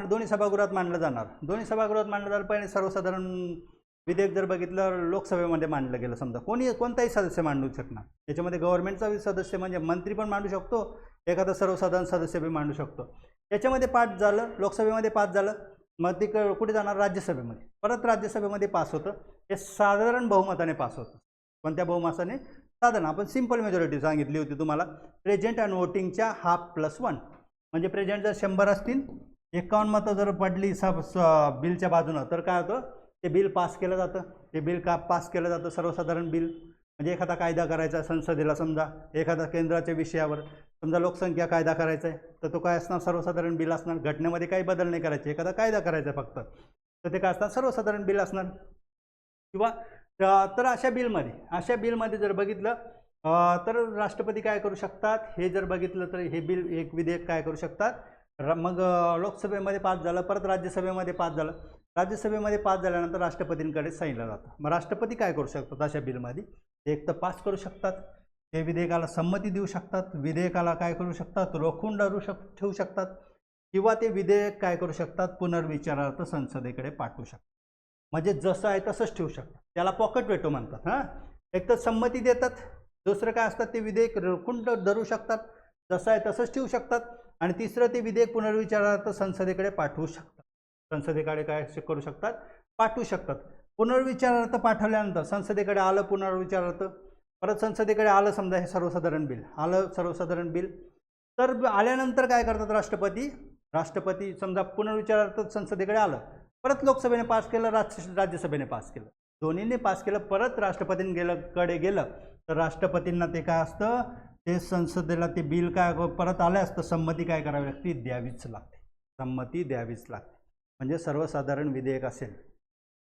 दोन्ही सभागृहात मांडलं जाणार. दोन्ही सभागृहात मांडलं जाणार. पहिले सर्वसाधारण विधेयक जर बघितलं लोकसभेमध्ये मांडलं गेलं, समजा कोणताही सदस्य मांडू शकणार. याच्यामध्ये गव्हर्नमेंटचा सदस्य म्हणजे मंत्री पण मांडू शकतो, एखादा सर्वसाधारण सदस्य बी मांडू शकतो. याच्यामध्ये पास झालं, लोकसभेमध्ये पास झालं, मग ते कुठे जाणार? राज्यसभेमध्ये. परत राज्यसभेमध्ये पास होतं. हे साधारण बहुमताने पास होतं. कोणत्या बहुमताने? साधारण. आपण सिंपल मेजॉरिटी सांगितली होती तुम्हाला. प्रेझेंट अँड वोटिंगच्या 1/2+1 म्हणजे प्रेझेंट जर 100 असतील, 51 मतं जर पडली बिलच्या बाजूनं, तर काय होतं? ते बिल पास केलं जातं. ते बिल पास केलं जातं सर्वसाधारण बिल. म्हणजे एखादा कायदा करायचा संसदेला, समजा एखादा केंद्राच्या विषयावर, समजा लोकसंख्या कायदा करायचा आहे, तर तो काय असणार? सर्वसाधारण बिल असणार. घटनेमध्ये काही बदल नाही करायचे, एखादा कायदा करायचा फक्त, तर ते काय असणार? सर्वसाधारण बिल असणार. किंवा तर अशा बिलमध्ये जर बघितलं तर राष्ट्रपती काय करू शकतात? हे जर बघितलं तर हे बिल, एक विधेयक काय करू शकतात? मग लोकसभेमध्ये पास झालं, परत राज्यसभेमध्ये पास झालं. राज्यसभेमध्ये पास झाल्यानंतर राष्ट्रपतींकडे सांगितलं जातं. मग राष्ट्रपती काय करू शकतात अशा बिलमध्ये? एक तर पास करू शकतात, ते विधेयकाला संमती देऊ शकतात, विधेयकाला काय करू शकतात? रोखून ठेवू शकतात, किंवा ते विधेयक काय करू शकतात? पुनर्विचारार्थ संसदेकडे पाठवू शकतात. म्हणजे जसं आहे तसंच ठेवू शकतात. त्याला पॉकेट वेटो म्हणतात. हां, एक तर संमती देतात, दुसरं काय असतात? ते विधेयक रोखून धरू शकतात, जसं आहे तसंच ठेवू शकतात, आणि तिसरं ते विधेयक पुनर्विचारार्थ संसदेकडे पाठवू शकतात. संसदेकडे काय करू शकतात? पाठवू शकतात. पुनर्विचारार्थ पाठवल्यानंतर संसदेकडे आलं पुनर्विचारार्थ, परत संसदेकडे आलं, समजा हे सर्वसाधारण बिल, तर आल्यानंतर काय करतात राष्ट्रपती समजा पुनर्विचारार्थ संसदेकडे आलं, परत लोकसभेने पास केलं, राज्यसभेने पास केलं, दोन्हीने पास केलं, परत राष्ट्रपतींकडे गेलं, तर राष्ट्रपतींना ते काय असतं? ते संसदेला ते बिल काय परत आलं असतं, संमती काय करावी लागते? द्यावीच लागते. संमती द्यावीच लागते. म्हणजे सर्वसाधारण विधेयक असेल,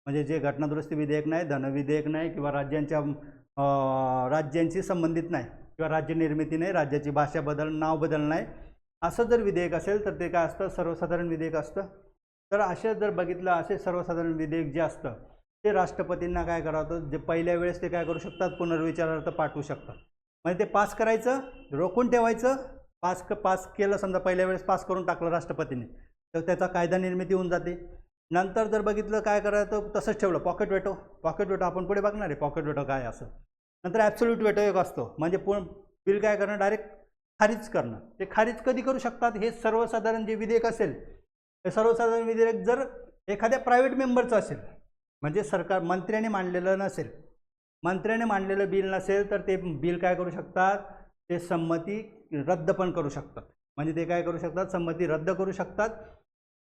म्हणजे जे घटनादुरुस्ती विधेयक नाही, धनविधेयक नाही, किंवा राज्यांशी संबंधित नाही, किंवा राज्य निर्मिती नाही, राज्याची भाषा नाव बदल नाही, असं जर विधेयक असेल तर ते काय असतं? सर्वसाधारण विधेयक असतं. तर असे जर बघितलं, असे सर्वसाधारण विधेयक जे असतं ते राष्ट्रपतींना काय करावं? जे पहिल्या वेळेस ते काय करू शकतात? पुनर्विचारार्थ पाठवू शकतात. म्हणजे ते पास करायचं, रोखून ठेवायचं. पास केलं, समजा पहिल्या वेळेस पास करून टाकलं राष्ट्रपतीने, तर त्याचा कायदा निर्मिती होऊन जाते. नंतर जर बघितलं काय करायचं? तसंच ठेवलं. पॉकेट वेटो आपण पुढे बघणार आहे पॉकेट वेटो काय असं. नंतर ॲब्सोल्यूट वेटो एक असतो, म्हणजे बिल काय करणं? डायरेक्ट खारिज करणं. ते खारिज कधी करू शकतात? हे सर्वसाधारण जे विधेयक असेल, हे सर्वसाधारण विधेयक जर एखाद्या प्रायव्हेट मेंबरचं असेल, म्हणजे मंत्र्याने मांडलेलं नसेल, मंत्र्याने मांडलेलं बिल नसेल, तर ते बिल काय करू शकतात? ते संमती रद्द पण करू शकतात. म्हणजे ते काय करू शकतात? संमती रद्द करू शकतात.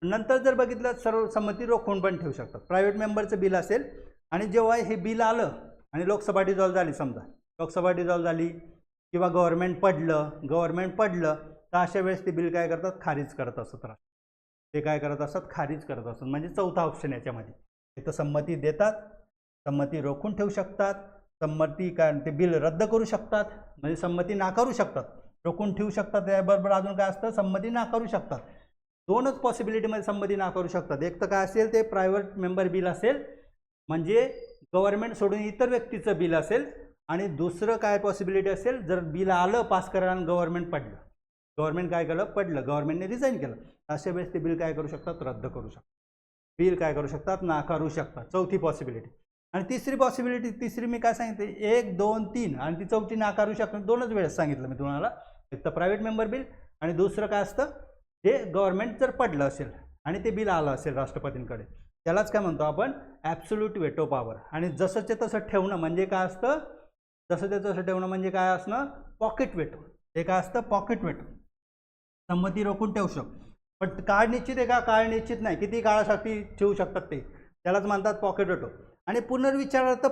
नंतर जर बघितलं सर्व संमती रोखून पण ठेवू शकतात. प्रायव्हेट मेंबरचं बिल असेल आणि जेव्हा हे बिल आलं आणि लोकसभा डिझॉल्व झाली, समजा लोकसभा डिझॉल्व झाली किंवा गव्हर्नमेंट पडलं, तर अशा वेळेस ते बिल काय करतात? खारिज करत असतात. ते काय करत असतात? खारिज करत असतात. म्हणजे चौथा ऑप्शन याच्यामध्ये. एक तर संमती देतात, संमती रोखून ठेवू शकतात, संमती काय ते बिल रद्द करू शकतात, म्हणजे संमती नाकारू शकतात, रोखून ठेवू शकतात. त्याबरोबर अजून काय असतं? संमती नाकारू शकतात. दोनच पॉसिबिलिटीमध्ये संमती नाकारू शकतात. एक तर काय असेल? ते प्रायव्हेट मेंबर बिल असेल, म्हणजे गव्हर्नमेंट सोडून इतर व्यक्तीचं बिल असेल, आणि दुसरं काय पॉसिबिलिटी असेल? जर बिल आलं पास करायला आणि गव्हर्नमेंट काय केलं? पडलं, गव्हर्नमेंटने रिझाईन केलं, अशा वेळेस ते बिल काय करू शकतात? रद्द करू शकतात. बिल काय करू शकतात? नाकारू शकतात. चौथी पॉसिबिलिटी. आणि तिसरी मी काय सांगितले? 1, 2, 3, आणि ती चौथी नाकारू शकतात. दोनच वेळेस सांगितलं मी तुम्हाला. एक तर प्रायव्हेट मेंबर बिल, आणि दुसरं काय असतं? ते गव्हर्नमेंट जर पडलं असेल आणि ते बिल आलं असेल राष्ट्रपतींकडे, त्यालाच काय म्हणतो आपण? Absolute veto power. आणि जसंचे तसं ठेवणं म्हणजे काय असतं? तसं ठेवणं म्हणजे काय असणं? Pocket veto. हे काय असतं? Pocket veto. संमती रोखून ठेवू शकतो, पण काळ निश्चित आहे का? काळ निश्चित नाही. किती काळासाठी ठेवू शकतात ते, त्यालाच म्हणतात पॉकेट वेटो. आणि पुनर्विचारार्थ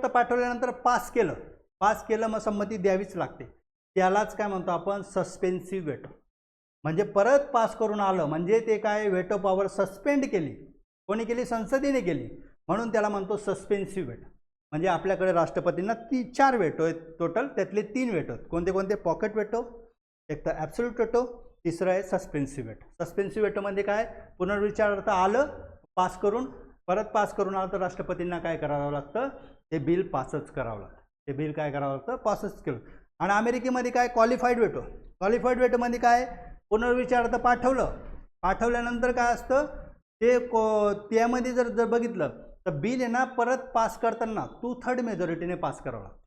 पाठवल्यानंतर पास केलं, मग संमती द्यावीच लागते. त्यालाच काय म्हणतो आपण? सस्पेन्सिव्ह वेटो. म्हणजे परत पास करून आलं म्हणजे ते काय? वेटो पॉवर सस्पेंड केली. कोणी केली? संसदेने केली, म्हणून त्याला म्हणतो सस्पेन्सिव्ह वेटो. म्हणजे आपल्याकडे राष्ट्रपतींना 4 वेटो आहेत टोटल, त्यातले 3 वेटो आहेत. कोणते कोणते? पॉकेट वेटो, एक तर ॲब्सोल्यूट वेटो, तिसरं आहे सस्पेन्सिव्ह वेटो. सस्पेन्सिव्ह वेटो म्हणजे काय? पुनर्विचारार्थ आलं, पास करून परत पास करून आलं तर राष्ट्रपतींना काय करावं लागतं? ते बिल पासच करावं लागतं. ते बिल काय करावं लागतं? पासच केलं. आणि अमेरिकेमध्ये काय? Qualified veto. क्वालिफाईड वेटोमध्ये काय? पुनर्विचारार्थ पाठवल्यानंतर काय असतं ते त्यामध्ये जर बघितलं तर बिल आहे ना परत पास करताना 2/3 मेजॉरिटीने पास करावं लागतं.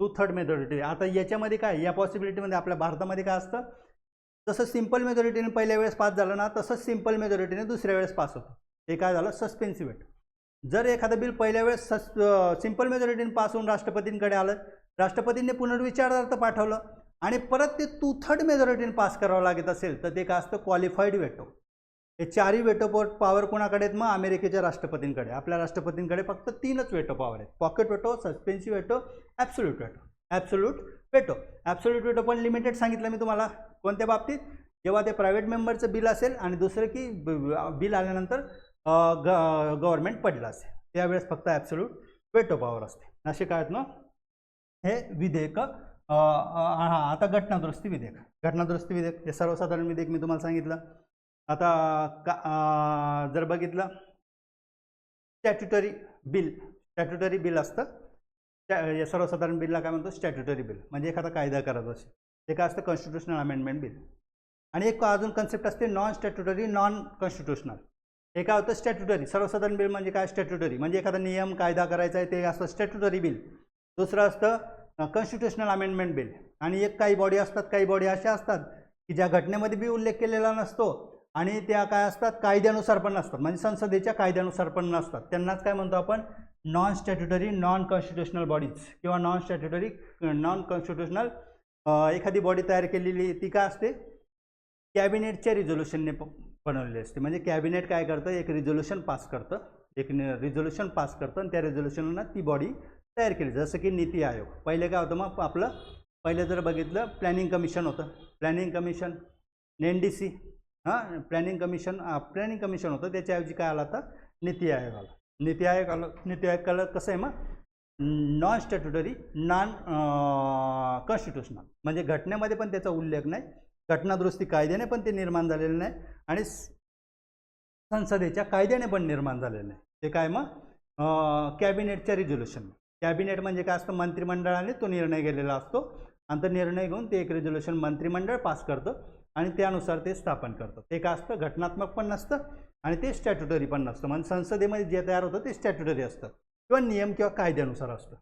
2/3 मेजॉरिटी. आता याच्यामध्ये काय? या पॉसिबिलिटीमध्ये आपल्या भारतामध्ये काय असतं? जसं सिंपल मेजॉरिटीने पहिल्या वेळेस पास झालं ना तसंच सिंपल मेजॉरिटीने दुसऱ्या वेळेस पास होतं. हे काय झालं? सस्पेन्सिव्ह वेट. जर एखादं बिल पहिल्या वेळेस सिंपल मेजॉरिटीने पास होऊन राष्ट्रपतींकडे आलं, राष्ट्रपतींनी पुनर्विचारार्थ पाठवलं आणि परत ते 2/3 मेजॉरिटीने पास करावं लागत असेल तर ते काय असतं? Qualified veto. हे 4ही वेटो पॉवर कोणाकडे आहेत? मग अमेरिकेच्या राष्ट्रपतींकडे. आपल्या राष्ट्रपतींकडे फक्त 3च वेटो पॉवर आहेत. Pocket veto, suspensive veto, absolute veto. Absolute veto. Absolute veto पण लिमिटेड सांगितलं मी तुम्हाला. कोणत्या बाबतीत? जेव्हा ते प्रायव्हेट मेंबरचं बिल असेल आणि दुसरं की बिल आल्यानंतर गव्हर्नमेंट पडलं असेल त्यावेळेस फक्त ॲब्सोल्यूट वेटो पॉवर असते. असे काय आहेत ना हे विधेयक. हां, आता घटनादुरुस्ती विधेयक. घटनादुरुस्ती विधेयक हे सर्वसाधारण विधेयक मी तुम्हाला सांगितलं. आता जर बघितलं स्टॅट्युटरी बिल असतं. या सर्वसाधारण बिलला काय म्हणतो? Statutory bill. म्हणजे एखादा कायदा करायचा असेल ते काय असतं? Constitutional amendment bill. आणि एक अजून कन्सेप्ट असते नॉन स्टॅट्युटरी, नॉन कॉन्स्टिट्युशनल. हे काय होतं? स्टॅट्युटरी. सर्वसाधारण बिल म्हणजे काय? स्टॅट्युटरी म्हणजे एखादा नियम कायदा करायचा आहे ते असतं स्टॅट्युटरी बिल. दुसरं असतं कॉन्स्टिट्युशनल अमेंडमेंट बिल. आणि एक काही बॉडी असतात, काही बॉडी अशा असतात की ज्या घटनेमध्ये बी उल्लेख केलेला नसतो आणि त्या काय असतात? कायद्यानुसार पण नसतात. म्हणजे संसदेच्या कायद्यानुसार पण नसतात. त्यांनाच काय म्हणतो आपण? Non statutory, non constitutional bodies किंवा नॉन स्टॅट्युटरी, नॉन कॉन्स्टिट्युशनल. एखादी बॉडी तयार केलेली ती काय असते? कॅबिनेटच्या रिझोल्युशनने बनवलेली असते. म्हणजे कॅबिनेट काय करतं? एक रिझोल्युशन पास करतं, आणि त्या रिझोल्युशनला ती बॉडी तयार केली. जसं की नीती आयोग. पहिले काय होतं? मग आपलं पहिले जर बघितलं प्लॅनिंग कमिशन होतं. Planning commission, NDC. Planning commission होतं. त्याच्याऐवजी काय आलं? आता नीती आयोग आला. नीती आयोग कसं आहे? मग नॉन स्टॅट्युटरी, नॉन कॉन्स्टिट्युशनल. म्हणजे घटनेमध्ये पण त्याचा उल्लेख नाही, घटनादुरुस्ती कायद्याने पण ते निर्माण झालेलं नाही आणि संसदेच्या कायद्याने पण निर्माण झालेलं नाही. ते काय? मग कॅबिनेटच्या रिझोल्युशन. कॅबिनेट म्हणजे काय असतं? मंत्रिमंडळाने तो निर्णय गेलेला असतो आणि तो निर्णय घेऊन ते एक रिझोल्युशन मंत्रिमंडळ पास करतं आणि त्यानुसार ते स्थापन करतं. ते काय असतं? घटनात्मक पण नसतं आणि ते स्टॅट्युटरी पण नसतं. म्हणजे संसदेमध्ये जे तयार होतं ते स्टॅट्युटरी असतं किंवा नियम किंवा कायद्यानुसार असतं.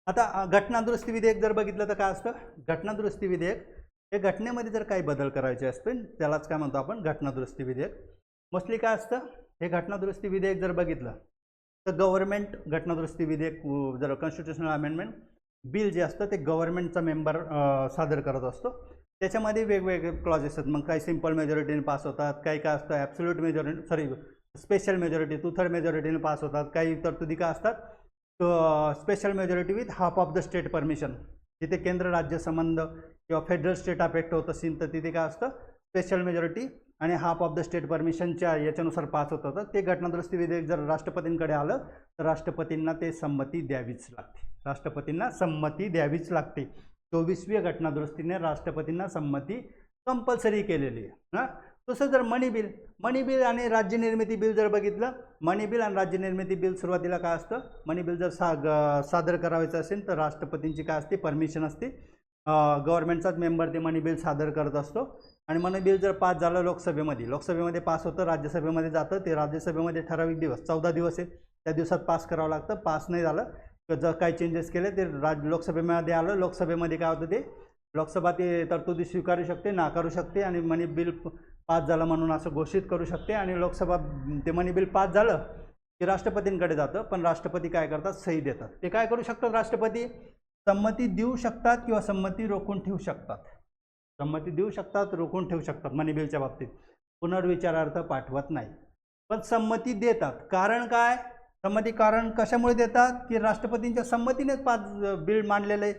आता घटनादुरुस्ती विधेयक जर बघितलं तर काय असतं? घटनादुरुस्ती विधेयक हे घटनेमध्ये जर काही बदल करायचे असतील त्यालाच काय म्हणतो आपण? घटनादुरुस्ती विधेयक. मोस्टली काय असतं? हे घटनादुरुस्ती विधेयक जर बघितलं तर गव्हर्नमेंट घटनादुरुस्ती विधेयक जर कॉन्स्टिट्युशनल अमेंडमेंट बिल जे असतं ते गव्हर्नमेंटचा मेंबर सादर करत असतो. त्याच्यामध्ये वेगवेगळे क्लॉजेस आहेत. मग काही सिंपल मेजॉरिटीने पास होतात, काही काय असतं ॲब्सोल्यूट स्पेशल मेजॉरिटी 2/3 मेजॉरिटीने पास होतात. काही तरतुदी काय असतात? Special majority with half of the state permission. जिथे केंद्र राज्य संबंध किंवा फेडरल स्टेट अफेक्ट होत असेल तर तिथे काय असतं? स्पेशल मेजॉरिटी आणि हाफ ऑफ द स्टेट परमिशनच्या याच्यानुसार पास होत होतं. ते घटनादुरुस्ती विधेयक जर राष्ट्रपतींकडे आलं तर राष्ट्रपतींना ते संमती द्यावीच लागते. राष्ट्रपतींना संमती द्यावीच लागते. 24वी घटनादुरुस्तीने राष्ट्रपतींना संमती कंपल्सरी केलेली आहे. तसं जर मनी बिल आणि राज्य निर्मिती बिल जर बघितलं, मनी बिल आणि राज्य निर्मिती बिल सुरुवातीला काय असतं? मनी बिल जर सादर करायचं असेल तर राष्ट्रपतींची काय असते? परमिशन असते. गव्हर्नमेंटचाच मेंबर ते मनी बिल सादर करत असतो आणि मनी बिल जर पास झालं लोकसभेमध्ये पास होतं, राज्यसभेमध्ये जातं. ते राज्यसभेमध्ये ठराविक दिवस 14 दिवस आहे, त्या दिवसात पास करावं लागतं. पास नाही झालं तर जर काही चेंजेस केले ते लोकसभेमध्ये आलं. लोकसभेमध्ये काय होतं? ते लोकसभा ते तरतुदी स्वीकारू शकते, नाकारू शकते आणि मनी बिल पास झालं म्हणून असं घोषित करू शकते. आणि लोकसभा ते मनी बिल पास झालं की राष्ट्रपतींकडे जातं, पण राष्ट्रपती काय करतात? सही देतात. ते काय करू शकतात? राष्ट्रपती संमती देऊ शकतात किंवा संमती रोखून ठेवू शकतात. संमती देऊ शकतात, रोखून ठेवू शकतात. मनी बिलच्या बाबतीत पुनर्विचारार्थ पाठवत नाही, पण संमती देतात. कारण काय? कारण कशामुळे देतात? की राष्ट्रपतींच्या संमतीनेच पास बिल मांडलेलं आहे.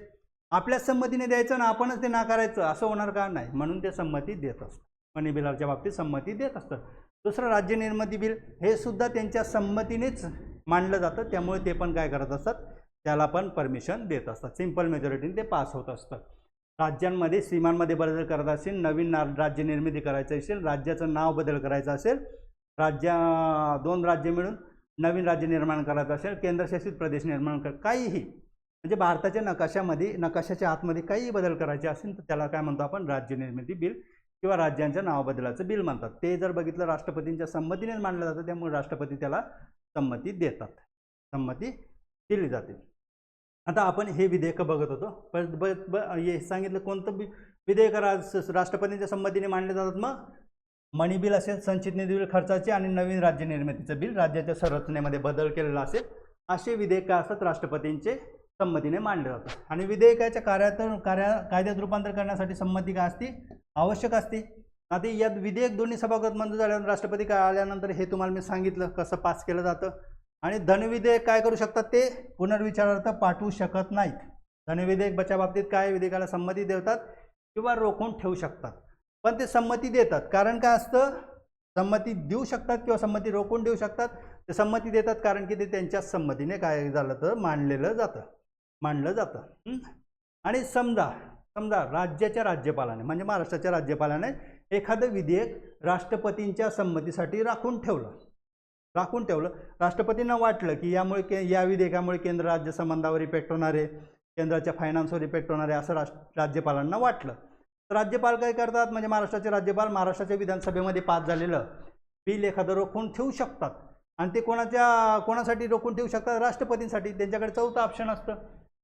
आपल्याच संमतीने द्यायचं ना आपणच ते नाकारायचं असं होणार का? नाही. म्हणून ते संमती देत असतात. मनी बिलाच्या बाबतीत संमती देत असतात. दुसरं राज्य निर्मिती बिल हे सुद्धा त्यांच्या संमतीनेच मांडलं जातं, त्यामुळे ते पण काय करत असतात, त्याला पण परमिशन देत असतात. सिंपल मेजॉरिटीने ते पास होत असतात. राज्यांमध्ये सीमांमध्ये बदल करत असेल, नवीन राज्य निर्मिती करायचं असेल, राज्याचं नाव बदल करायचं असेल, दोन राज्य मिळून नवीन राज्य निर्माण करायचं असेल, केंद्रशासित प्रदेश निर्माण काहीही म्हणजे भारताच्या नकाशाच्या आतमध्ये काही बदल करायचे असेल तर त्याला काय म्हणतो आपण, राज्य निर्मिती बिल किंवा राज्यांच्या नाव बदलाचं बिल म्हणतात. ते जर बघितलं राष्ट्रपतींच्या संमतीने मांडलं जातं, त्यामुळे राष्ट्रपती त्याला संमती देतात, संमती दिली जाते. आता आपण हे विधेयक बघत होतो. हे सांगितलं कोणतं विधेयक राष्ट्रपतींच्या संमतीने मांडले जातात. मग मनी बिल असेल, संचित निधी बिल खर्चाचे आणि नवीन राज्य निर्मितीचं बिल, राज्याच्या संरचनेमध्ये बदल केलेला असेल, असे विधेयक असतात राष्ट्रपतींचे संमतीने मांडले जातात. आणि विधेयकाच्या कायद्यात रूपांतर करण्यासाठी संमती काय असते, आवश्यक असते. आता यात विधेयक दोन्ही सभागृहात मंजूर झाल्यानंतर राष्ट्रपती काय आल्यानंतर हे तुम्हाला मी सांगितलं कसं पास केलं जातं. आणि धनविधेयक काय करू शकतात, ते पुनर्विचारार्थ पाठवू शकत नाहीत. धनविधेयक बच्या बाबतीत काय विधेयकाला संमती देतात किंवा रोखून ठेवू शकतात, पण ते संमती देतात. कारण काय असतं, संमती देऊ शकतात किंवा संमती रोखून देऊ शकतात. ते संमती देतात कारण की ते त्यांच्याच संमतीने काय झालं तर मांडलं जातं. आणि समजा राज्याच्या राज्यपालाने म्हणजे महाराष्ट्राच्या राज्यपालाने एखादं विधेयक राष्ट्रपतींच्या संमतीसाठी राखून ठेवलं. राष्ट्रपतींना वाटलं की या विधेयकामुळे केंद्र राज्य संबंधावर इफेक्ट होणार आहे, केंद्राच्या फायनान्सवर इफेक्ट होणार आहे, असं राज्यपालांना वाटलं. तर राज्यपाल काय करतात, म्हणजे महाराष्ट्राचे राज्यपाल महाराष्ट्राच्या विधानसभेमध्ये पास झालेलं बिल एखादं रोखून ठेवू शकतात. आणि ते कोणासाठी रोखून ठेवू शकतात, राष्ट्रपतींसाठी. त्यांच्याकडे चौथा ऑप्शन असतं.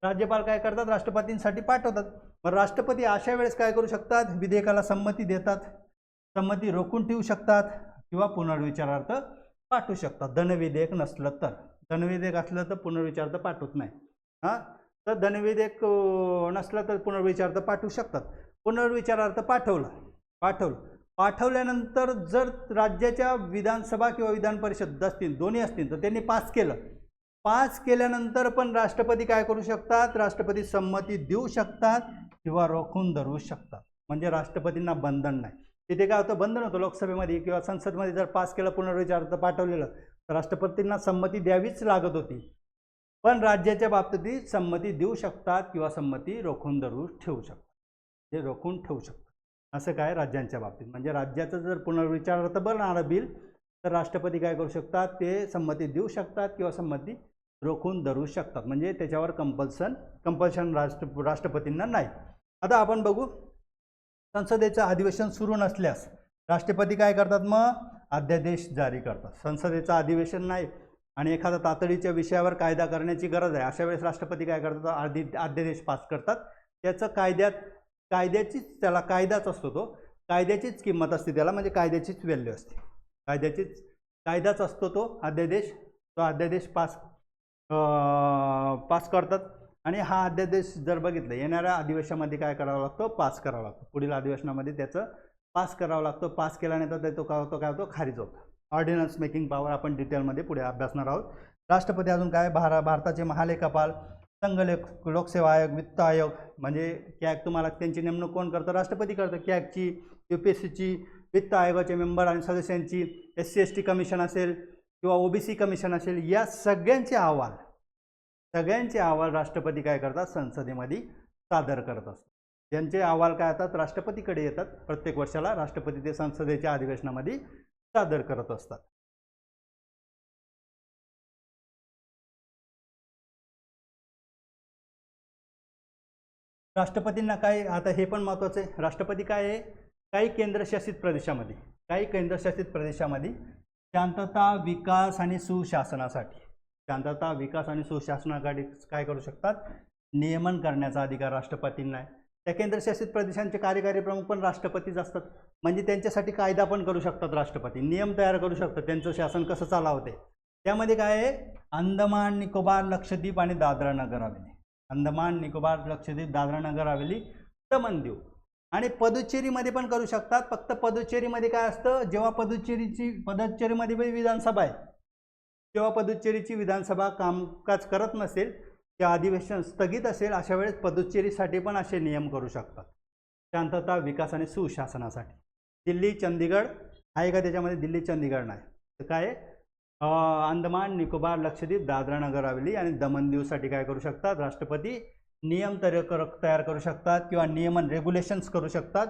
राज्यपाल काय करतात, राष्ट्रपतींसाठी पाठवतात. मग राष्ट्रपती अशा वेळेस काय करू शकतात, विधेयकाला संमती देतात, संमती रोखून ठेवू शकतात किंवा पुनर्विचारार्थ पाठवू शकतात. धनविधेयक नसलं तर, धनविधेयक असलं तर पुनर्विचारार्थ पाठवत नाही. तर धनविधेयक नसलं तर पुनर्विचारार्थ पाठवू शकतात. पुनर्विचारार्थ पाठवल्यानंतर जर राज्याच्या विधानसभा किंवा विधान परिषद असतील, दोन्ही असतील, तर त्यांनी पास केल्यानंतर पण राष्ट्रपती काय करू शकतात, राष्ट्रपती संमती देऊ शकतात किंवा रोखून धरू शकतात. म्हणजे राष्ट्रपतींना बंधन नाही. तिथे काय होतं, बंधन होतं लोकसभेमध्ये किंवा संसदमध्ये जर पास केलं पुनर्विचारार्थ पाठवलेलं तर राष्ट्रपतींना संमती द्यावीच लागत होती. पण राज्याच्या बाबतीत संमती देऊ शकतात किंवा संमती रोखून धरू ठेवू शकतात. हे रोखून ठेवू शकतात असं काय राज्यांच्या बाबतीत. म्हणजे राज्याचं जर पुनर्विचारार्थ बनणारं बिल तर राष्ट्रपती काय करू शकतात, ते संमती देऊ शकतात किंवा संमती रोखून धरू शकतात. म्हणजे त्याच्यावर कंपल्शन राष्ट्रपतींना नाही. आता आपण बघू, संसदेचं अधिवेशन सुरू नसल्यास राष्ट्रपती काय करतात, मग अध्यादेश जारी करतात. संसदेचं अधिवेशन नाही आणि एखाद्या तातडीच्या विषयावर कायदा करण्याची गरज आहे, अशा वेळेस राष्ट्रपती काय करतात, अध्यादेश पास करतात. त्याचं कायद्याचीच त्याला कायदाच असतो, तो कायद्याचीच किंमत असते त्याला, म्हणजे कायद्याचीच व्हॅल्यू असते, कायदाच असतो तो अध्यादेश. तो अध्यादेश पास करतात. आणि हा अध्यादेश जर बघितलं येणाऱ्या अधिवेशनामध्ये काय करावं लागतो, पास करावा लागतो. पुढील अधिवेशनामध्ये त्याचं पास करावं लागतो. पास केल्यानंतर तो काय होतो, खारिज होतो. ऑर्डिनन्स मेकिंग पॉवर आपण डिटेलमध्ये पुढे अभ्यासणार आहोत. राष्ट्रपती अजून काय, भारताचे महालेखापाल, संघ लोकसेवा आयोग, वित्त आयोग, म्हणजे कॅग तुम्हाला त्यांची नेमणूक कोण करतं, राष्ट्रपती करतं. कॅगची, UPSCची, वित्त आयोगाचे मेंबर आणि सदस्यांची, SC/ST कमिशन असेल किंवा OBC कमिशन असेल, या सगळ्यांचे अहवाल राष्ट्रपती काय करतात, संसदेमध्ये सादर करत असतात. त्यांचे अहवाल काय येतात, राष्ट्रपतीकडे येतात. प्रत्येक वर्षाला राष्ट्रपती ते संसदेच्या अधिवेशनामध्ये सादर करत असतात. राष्ट्रपतींना काय, आता हे पण महत्त्वाचं आहे, राष्ट्रपती काय आहे, काही केंद्रशासित प्रदेशामध्ये शांतता, विकास आणि सुशासनासाठी काय करू शकतात, नियमन करण्याचा अधिकार राष्ट्रपतींना आहे. त्या केंद्रशासित प्रदेशांचे कार्यकारी प्रमुख पण राष्ट्रपतीच असतात. म्हणजे त्यांच्यासाठी कायदा पण करू शकतात राष्ट्रपती, नियम तयार करू शकतात, त्यांचं शासन कसं चालवते. त्यामध्ये काय आहे, अंदमान निकोबार, लक्षद्वीप आणि दादरा नगर हवेली, अंदमान निकोबार, लक्षद्वीप, दादरा नगर हवेली, दमन दीव आणि पदुच्चेरीमध्ये पण करू शकतात. फक्त पदुच्चेरीमध्ये काय असतं, जेव्हा पदुच्चेरीमध्ये विधानसभा आहे, जेव्हा पदुच्चेरीची विधानसभा कामकाज करत नसेल, त्या अधिवेशन स्थगित असेल, अशा वेळेस पदुच्चेरीसाठी पण असे नियम करू शकतात, शांतता, विकास आणि सुशासनासाठी. दिल्ली, चंदीगड आहे का त्याच्यामध्ये, दिल्ली, चंदीगड नाही तर काय अंदमान निकोबार लक्षद्वीप दादरा नगर हवेली आणि दमन दीवसाठी काय करू शकतात, राष्ट्रपती नियम तयार करू शकतात किंवा नियमन रेग्युलेशन्स करू शकतात.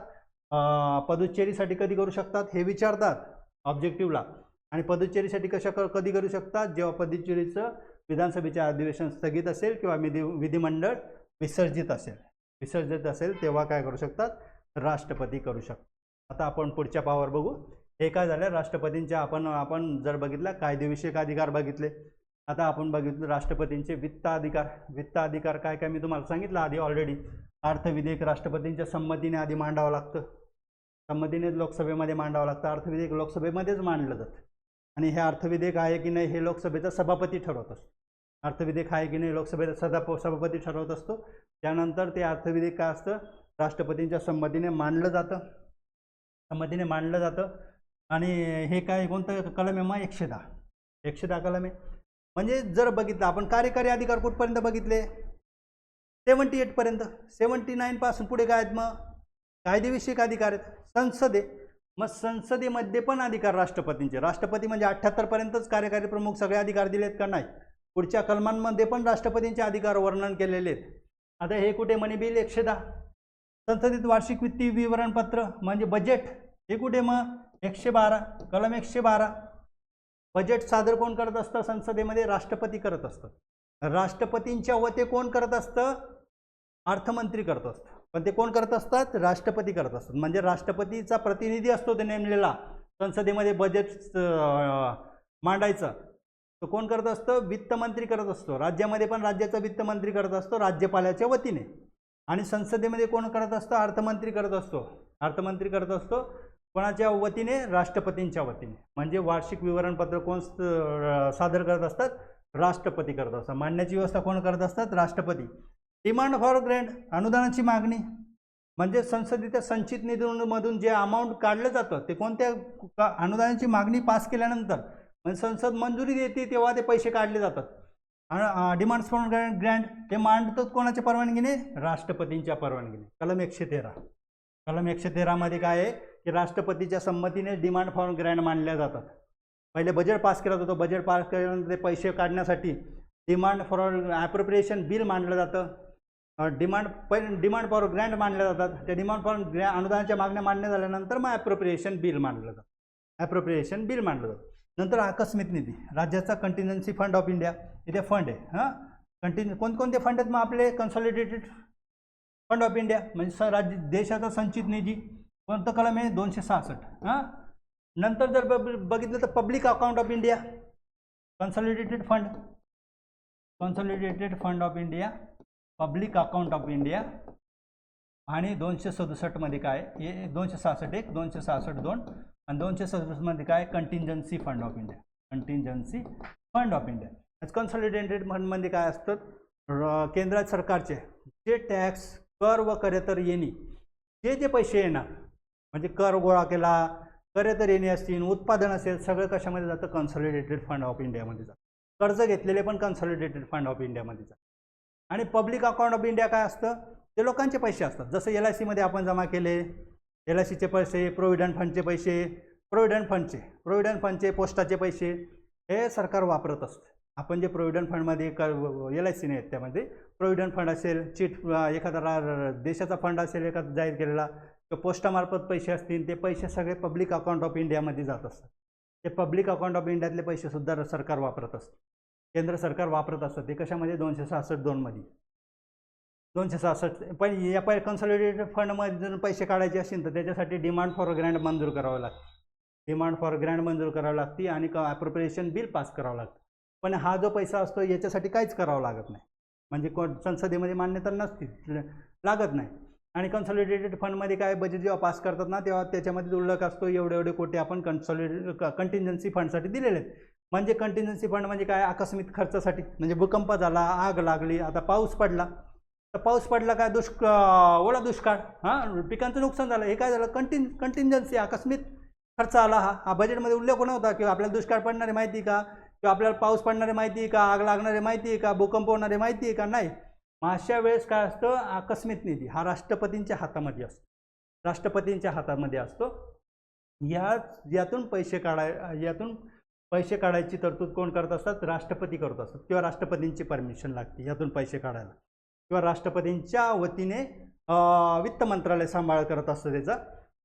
पुदुच्चेरीसाठी कधी करू शकतात हे विचारतात ऑब्जेक्टिव्हला. आणि पुदुच्चेरीसाठी कधी करू शकतात, जेव्हा पुदुच्चेरीचं विधानसभेचे अधिवेशन स्थगित असेल किंवा विधिमंडळ विसर्जित असेल तेव्हा काय करू शकतात, राष्ट्रपती करू शकतात. आता आपण पुढच्या पावर बघू. हे काय झालं, राष्ट्रपतींच्या आपण जर बघितलं कायदेविषयक अधिकार बघितले. आता आपण बघितलं राष्ट्रपतींचे वित्त अधिकार काय काय मी तुम्हाला सांगितलं आधी ऑलरेडी. अर्थविधेयक राष्ट्रपतींच्या संमतीने आधी मांडावं लागतं, संमतीने लोकसभेमध्ये मांडावं लागतं. अर्थविधेयक लोकसभेमध्येच मांडलं जातं आणि हे अर्थविधेयक आहे की नाही हे लोकसभेचा सभापती ठरवत असतो. अर्थविधेयक आहे की नाही लोकसभेचा सभापती ठरवत असतो. त्यानंतर ते अर्थविधेयक काय असतं, राष्ट्रपतींच्या संमतीने मांडलं जातं. आणि हे काय कोणतं कलम आहे मग 110 कलम आहे. म्हणजे जर बघितलं आपण कार्यकारी अधिकार कुठपर्यंत बघितले, 78 पर्यंत. 79 पासून पुढे काय आहेत मग कायदेविषयक अधिकार आहेत. मग संसदेमध्ये पण अधिकार राष्ट्रपतींचे. राष्ट्रपती म्हणजे 78 पर्यंतच कार्यकारी प्रमुख सगळे अधिकार दिलेत का, नाही. पुढच्या कलमांमध्ये पण राष्ट्रपतींचे अधिकार वर्णन केलेले आहेत. आता हे कुठे मनी बिल 110. संसदेत वार्षिक वित्तीय विवरणपत्र म्हणजे बजेट हे कुठे मग 112 कलम 112. बजेट सादर कोण करत असतं संसदेमध्ये, राष्ट्रपती करत असतं. राष्ट्रपतींच्या वते कोण करत असतं, अर्थमंत्री करत असतं. पण ते कोण करत असतात, राष्ट्रपती करत असतात. म्हणजे राष्ट्रपतीचा प्रतिनिधी असतो ते नेमलेला संसदेमध्ये बजेट मांडायचं. तो कोण करत असतं, वित्तमंत्री करत असतो. राज्यामध्ये पण राज्याचा वित्तमंत्री करत असतो राज्यपालाच्या वतीने. आणि संसदेमध्ये कोण करत असतं, अर्थमंत्री करत असतो. कोणाच्या वतीने, राष्ट्रपतींच्या वतीने. म्हणजे वार्षिक विवरणपत्र कोण सादर करत असतात, राष्ट्रपती करत असतात. मांडण्याची व्यवस्था कोण करत असतात, राष्ट्रपती. डिमांड फॉर ग्रँट अनुदानाची मागणी म्हणजे संसदेच्या संचित निधीमधून जे अमाऊंट काढलं जातं ते कोणत्या अनुदानाची मागणी पास केल्यानंतर म्हणजे संसद मंजुरी देते तेव्हा ते पैसे काढले जातात. डिमांड्स फॉर ग्रँट ते मांडतात कोणाच्या परवानगीने, राष्ट्रपतींच्या परवानगीने. कलम 113 मध्ये काय आहे की राष्ट्रपतीच्या संमतीने डिमांड फॉर ग्रँट मांडल्या जातात. पहिले बजेट पास केलं जातं, बजेट पास केल्यानंतर ते पैसे काढण्यासाठी डिमांड फॉर ॲप्रोप्रिएशन बिल मांडलं जातं. डिमांड फॉर ग्रँट मांडल्या जातात. त्या डिमांड फॉर अनुदानाच्या मागण्या मान्य झाल्यानंतर मग ॲप्रोप्रिएशन बिल मांडलं जातं. नंतर आकस्मिक निधी, राज्याचा कंटिन्जन्सी फंड ऑफ इंडिया इथे फंड आहे. कोणकोणते फंड आहेत मग आपले, कन्सॉलिडेटेड फंड ऑफ इंडिया म्हणजे देशाचा संचित निधी. कोणतं कलम आहे, 266. नंतर जर बघितलं तर public account of India, consolidated fund of India, public account of India. आणि 267 मध्ये काय, हे 266(1), 266(2) आणि 267 मध्ये काय, contingency fund of India. Consolidated फंडमध्ये काय असतं, केंद्र सरकारचे जे टॅक्स, कर व करेतर येणी जे पैसे येणार म्हणजे कर गोळा केला, करेतर येणी असतील, उत्पादन असेल, सगळं कशामध्ये जातं, कन्सॉलिडेटेड फंड ऑफ इंडियामध्ये जातं. कर्ज घेतलेले पण कन्सॉलिडेटेड फंड ऑफ इंडियामध्ये जातं. आणि पब्लिक अकाउंट ऑफ इंडिया काय असतं, ते लोकांचे पैसे असतात. जसं LIC मध्ये आपण जमा केले, LICचे पैसे, प्रोव्हिडंट फंडचे, पोस्टाचे पैसे हे सरकार वापरत असतं. आपण जे प्रोव्हिडंट फंडमध्ये LIC नाही आहेत त्यामध्ये प्रोव्हिडंट फंड असेल, एखादा देशाचा फंड असेल एखादा जाहीर केलेला, किंवा पोस्टामार्फत पैसे असतील, ते पैसे सगळे पब्लिक अकाउंट ऑफ इंडियामध्ये जात असतात. ते पब्लिक अकाउंट ऑफ इंडियातले पैसे सुद्धा सरकार वापरत असतं, केंद्र सरकार वापरत असतं. ते कशामध्ये, 266(2) मध्ये. 266 पण या कन्सॉलिडेटेड फंडमध्ये जर पैसे काढायचे असतील तर त्याच्यासाठी डिमांड फॉर ग्रँट मंजूर करावं लागते. आणि ॲप्रोप्रिएशन बिल पास करावं लागतं. पण हा जो पैसा असतो याच्यासाठी काहीच करावं लागत नाही, म्हणजे संसदेमध्ये मान्यता लागत नाही. आणि कन्सॉलिडेटेड फंडमध्ये काय, बजेट जेव्हा पास करतात ना तेव्हा त्याच्यामध्ये उल्लेख असतो एवढे कोटी आपण कंटिंजन्सी फंडसाठी दिलेले आहेत. म्हणजे कंटिंजन्सी फंड म्हणजे काय, आकस्मिक खर्चासाठी. म्हणजे भूकंप झाला, आग लागली, आता पाऊस पडला काय, ओला दुष्काळ, पिकांचं नुकसान झालं, हे काय झालं, कंटिंजन्सी आकस्मिक खर्च आला. हा बजेटमध्ये उल्लेख नव्हता किंवा आपल्याला दुष्काळ पडणारे माहिती का, किंवा आपल्याला पाऊस पडणारे माहिती का, आग लागणारे माहिती का, भूकंप होणारे माहिती का, नाही. मग अशा वेळेस काय असतं, आकस्मिक निधी हा राष्ट्रपतींच्या हातामध्ये असतो. यातून पैसे पैसे काढायची तरतूद कोण करत असतात? राष्ट्रपती करत असतात किंवा राष्ट्रपतींची परमिशन लागते यातून पैसे काढायला, किंवा राष्ट्रपतींच्या वतीने वित्त मंत्रालय सांभाळ करत असतं त्याचा.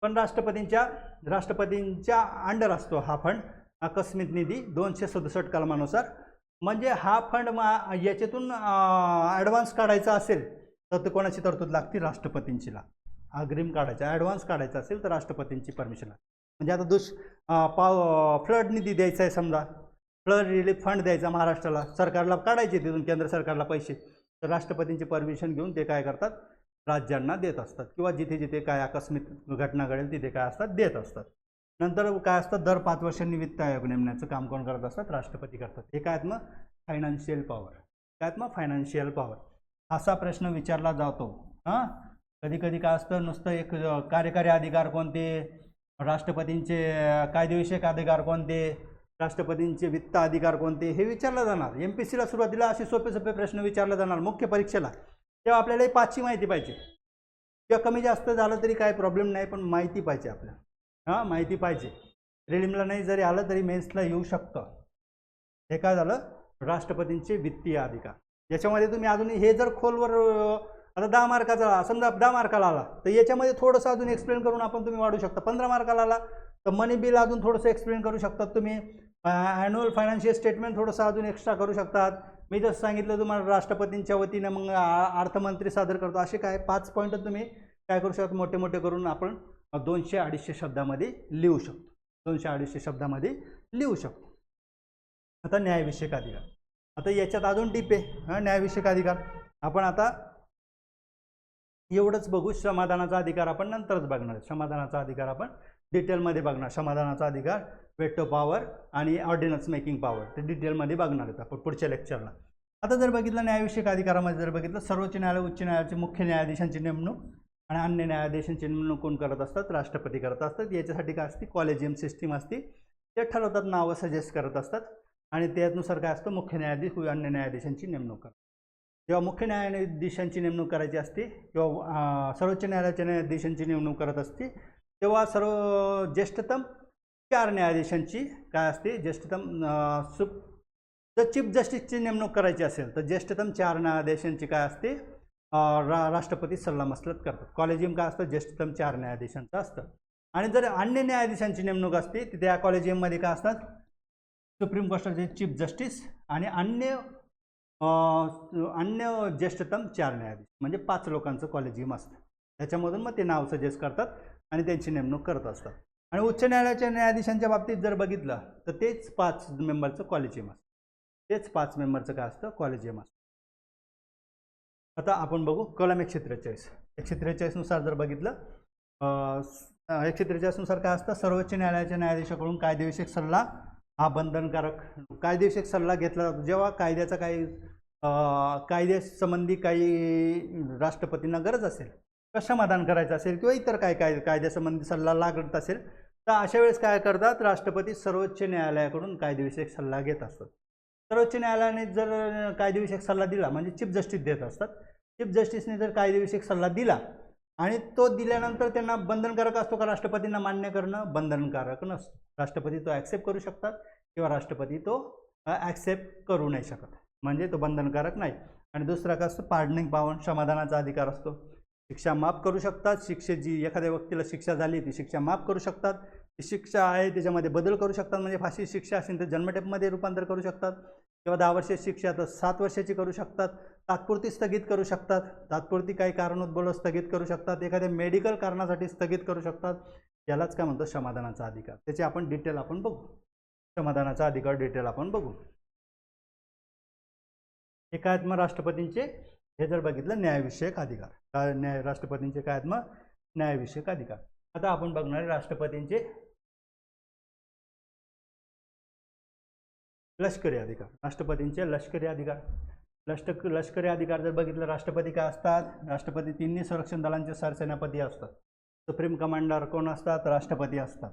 पण राष्ट्रपतींच्या अंडर असतो हा फंड, आकस्मिक निधी 267 कलमानुसार. म्हणजे हा फंड याच्यातून ॲडव्हान्स काढायचा असेल तर ते कोणाची तरतूद लागते? राष्ट्रपतींची लागते. अग्रिम काढायचा, ॲडव्हान्स काढायचा असेल तर राष्ट्रपतींची परमिशन लागते. म्हणजे आता फ्लड निधी द्यायचा आहे, समजा फ्लड रिलीफ फंड द्यायचा महाराष्ट्राला, सरकारला काढायचे तिथून केंद्र सरकारला पैसे, तर राष्ट्रपतींची परमिशन घेऊन ते काय करतात? राज्यांना देत असतात, किंवा जिथे जिथे काय आकस्मिक घटना घडेल तिथे काय असतात? देत असतात. नंतर काय असतं? दर 5 वर्षांनी वित्त आयोग नेमण्याचं काम कोण करत असतात? राष्ट्रपती करतात. हे काय मग? Financial power. काय मग? Financial power. असा प्रश्न विचारला जातो. हां, कधी कधी काय असतं? नुसतं एक कार्यकारी अधिकार कोणते, राष्ट्रपतींचे कायदेविषयक अधिकार कोणते, राष्ट्रपतींचे वित्त अधिकार कोणते, हे विचारलं जाणार. MPSCला सुरुवातीला असे सोपे सोपे प्रश्न विचारले जाणार मुख्य परीक्षेला. तेव्हा आपल्याला 5ची माहिती पाहिजे, किंवा कमी जास्त झालं तरी काय प्रॉब्लेम नाही, पण माहिती पाहिजे आपल्याला. हां, माहिती पाहिजे. प्रिलिमला नाही जरी आलं तरी मेन्सला येऊ शकतं. हे काय झालं? राष्ट्रपतींचे वित्तीय अधिकार. याच्यामध्ये तुम्ही अजून हे जर खोलवर आता 10 मार्काचा, समजा 10 मार्काला आला तर याच्यामध्ये थोडंसं अजून एक्सप्लेन करून आपण तुम्ही वाढू शकता. 15 मार्काला आला तर मनी बिल अजून थोडंसं एक्सप्लेन करू शकतात तुम्ही. ॲन्युअल फायनान्शियल स्टेटमेंट थोडंसं अजून एक्स्ट्रा करू शकतात. मी जसं सांगितलं तुम्हाला राष्ट्रपतींच्या वतीने मग अर्थमंत्री सादर करतो, असे काय 5 पॉईंट तुम्ही काय करू शकता? मोठे मोठे करून आपण 200-250 शब्दामध्ये लिहू शकतो. 200-250 शब्दामध्ये लिहू शकतो. आता न्यायविषयक अधिकार. आता याच्यात अजून डीप आहे. न्यायविषयक अधिकार आपण आता एवढंच बघू. समाधानाचा अधिकार आपण नंतरच बघणार. समाधानाचा अधिकार आपण डिटेलमध्ये बघणार. समाधानाचा अधिकार, वेटो पॉवर आणि ऑर्डिनन्स मेकिंग पॉवर ते डिटेलमध्ये बघणार आहेत आपण पुढच्या लेक्चरला. आता जर बघितलं न्यायविषयक अधिकारामध्ये जर बघितलं, सर्वोच्च न्यायालय, उच्च न्यायालयाचे मुख्य न्यायाधीशांची नेमणूक आणि अन्य न्यायाधीशांची नेमणूक कोण करत असतात? राष्ट्रपती करत असतात. याच्यासाठी काय असते? कॉलेजियम सिस्टीम असते. ते ठरवतात, नावं सजेस्ट करत असतात आणि त्यानुसार काय असतं? मुख्य न्यायाधीश अन्य न्यायाधीशांची नेमणूक करतात. जेव्हा मुख्य न्यायाधीशांची नेमणूक करायची असते किंवा सर्वोच्च न्यायालयाच्या न्यायाधीशांची नेमणूक करत असते, तेव्हा सर्व ज्येष्ठतम 4 न्यायाधीशांची काय असते? ज्येष्ठतम जर चीफ जस्टिसची नेमणूक करायची असेल तर ज्येष्ठतम 4 न्यायाधीशांची काय असते? राष्ट्रपती सल्लामसलत करतात. कॉलेजियम काय असतं? ज्येष्ठतम 4 न्यायाधीशांचं असतं. आणि जर अन्य न्यायाधीशांची नेमणूक असते तर त्या कॉलेजियममध्ये काय असतात? सुप्रीम कोर्टाचे चीफ जस्टिस आणि अन्य ज्येष्ठतम 4 न्यायाधीश, म्हणजे 5 लोकांचं कॉलेजियम असतं. त्याच्यामधून मग ते नाव सजेस्ट करतात आणि त्यांची नेमणूक करत असतात. आणि उच्च न्यायालयाच्या न्यायाधीशांच्या बाबतीत जर बघितलं तर तेच 5 मेंबरचं कॉलेजियम असतं. तेच 5 मेंबरचं काय असतं? कॉलेजियम असतं. आता आपण बघू कलम 143. 143 नुसार जर बघितलं, 143 नुसार काय असतं? सर्वोच्च न्यायालयाच्या न्यायाधीशाकडून कायदेविषयक सल्ला हा बंधनकारक. कायदेविषयक सल्ला घेतला जातो जेव्हा कायद्याचा काही कायद्यासंबंधी काही राष्ट्रपतींना गरज असेल किंवा समाधान करायचं असेल किंवा इतर काय कायद्यासंबंधी सल्ला लागत असेल तर अशा वेळेस काय करतात? राष्ट्रपती सर्वोच्च न्यायालयाकडून कायदेविषयक सल्ला घेत असतात. सर्वोच्च न्यायालयाने जर कायदेविषयक सल्ला दिला म्हणजे चीफ जस्टिस देत असतात. चीफ जस्टिसने जर कायदेविषयक सल्ला दिला आणि तो दिल्यानंतर त्यांना बंधनकारक असतो का? राष्ट्रपतींना मान्य करणं बंधनकारक नसतं. राष्ट्रपती तो ॲक्सेप्ट करू शकतात किंवा राष्ट्रपती तो ॲक्सेप्ट करू नाही शकत, म्हणजे तो बंधनकारक नाही. आणि दुसरा काय असतं? पार्डनिंग पॉवर, समाधानाचा अधिकार असतो. शिक्षा माफ करू शकतात. जी एखाद्या व्यक्तीला शिक्षा झाली ती शिक्षा माफ करू शकतात. ती शिक्षा आहे त्याच्यामध्ये बदल करू शकतात. म्हणजे फाशी शिक्षा असेल तर जन्मठेपमध्ये रूपांतर करू शकतात किंवा 10 वर्षाची शिक्षा तर 7 वर्षाची करू शकतात. तात्पुरती स्थगित करू शकतात. तात्पुरती काही कारणोद्भव स्थगित करू शकतात. एखाद्या मेडिकल कारणासाठी स्थगित करू शकतात. यालाच काय म्हणतो? समाधानाचा अधिकार. त्याचे आपण डिटेल आपण बघू. समाधानाचा अधिकार डिटेल आपण बघू. हे काय आहेत मग राष्ट्रपतींचे? हे जर बघितलं न्यायविषयक अधिकार. राष्ट्रपतींचे काय आहेत मग? न्यायविषयक अधिकार. आता आपण बघणार राष्ट्रपतींचे लष्करी अधिकार. राष्ट्रपतींचे लष्करी अधिकार. लष्करी अधिकार जर बघितलं, राष्ट्रपती काय असतात? राष्ट्रपती तिन्ही संरक्षण दलांचे सरसेनापती असतात. सुप्रीम कमांडर कोण असतात? राष्ट्रपती असतात.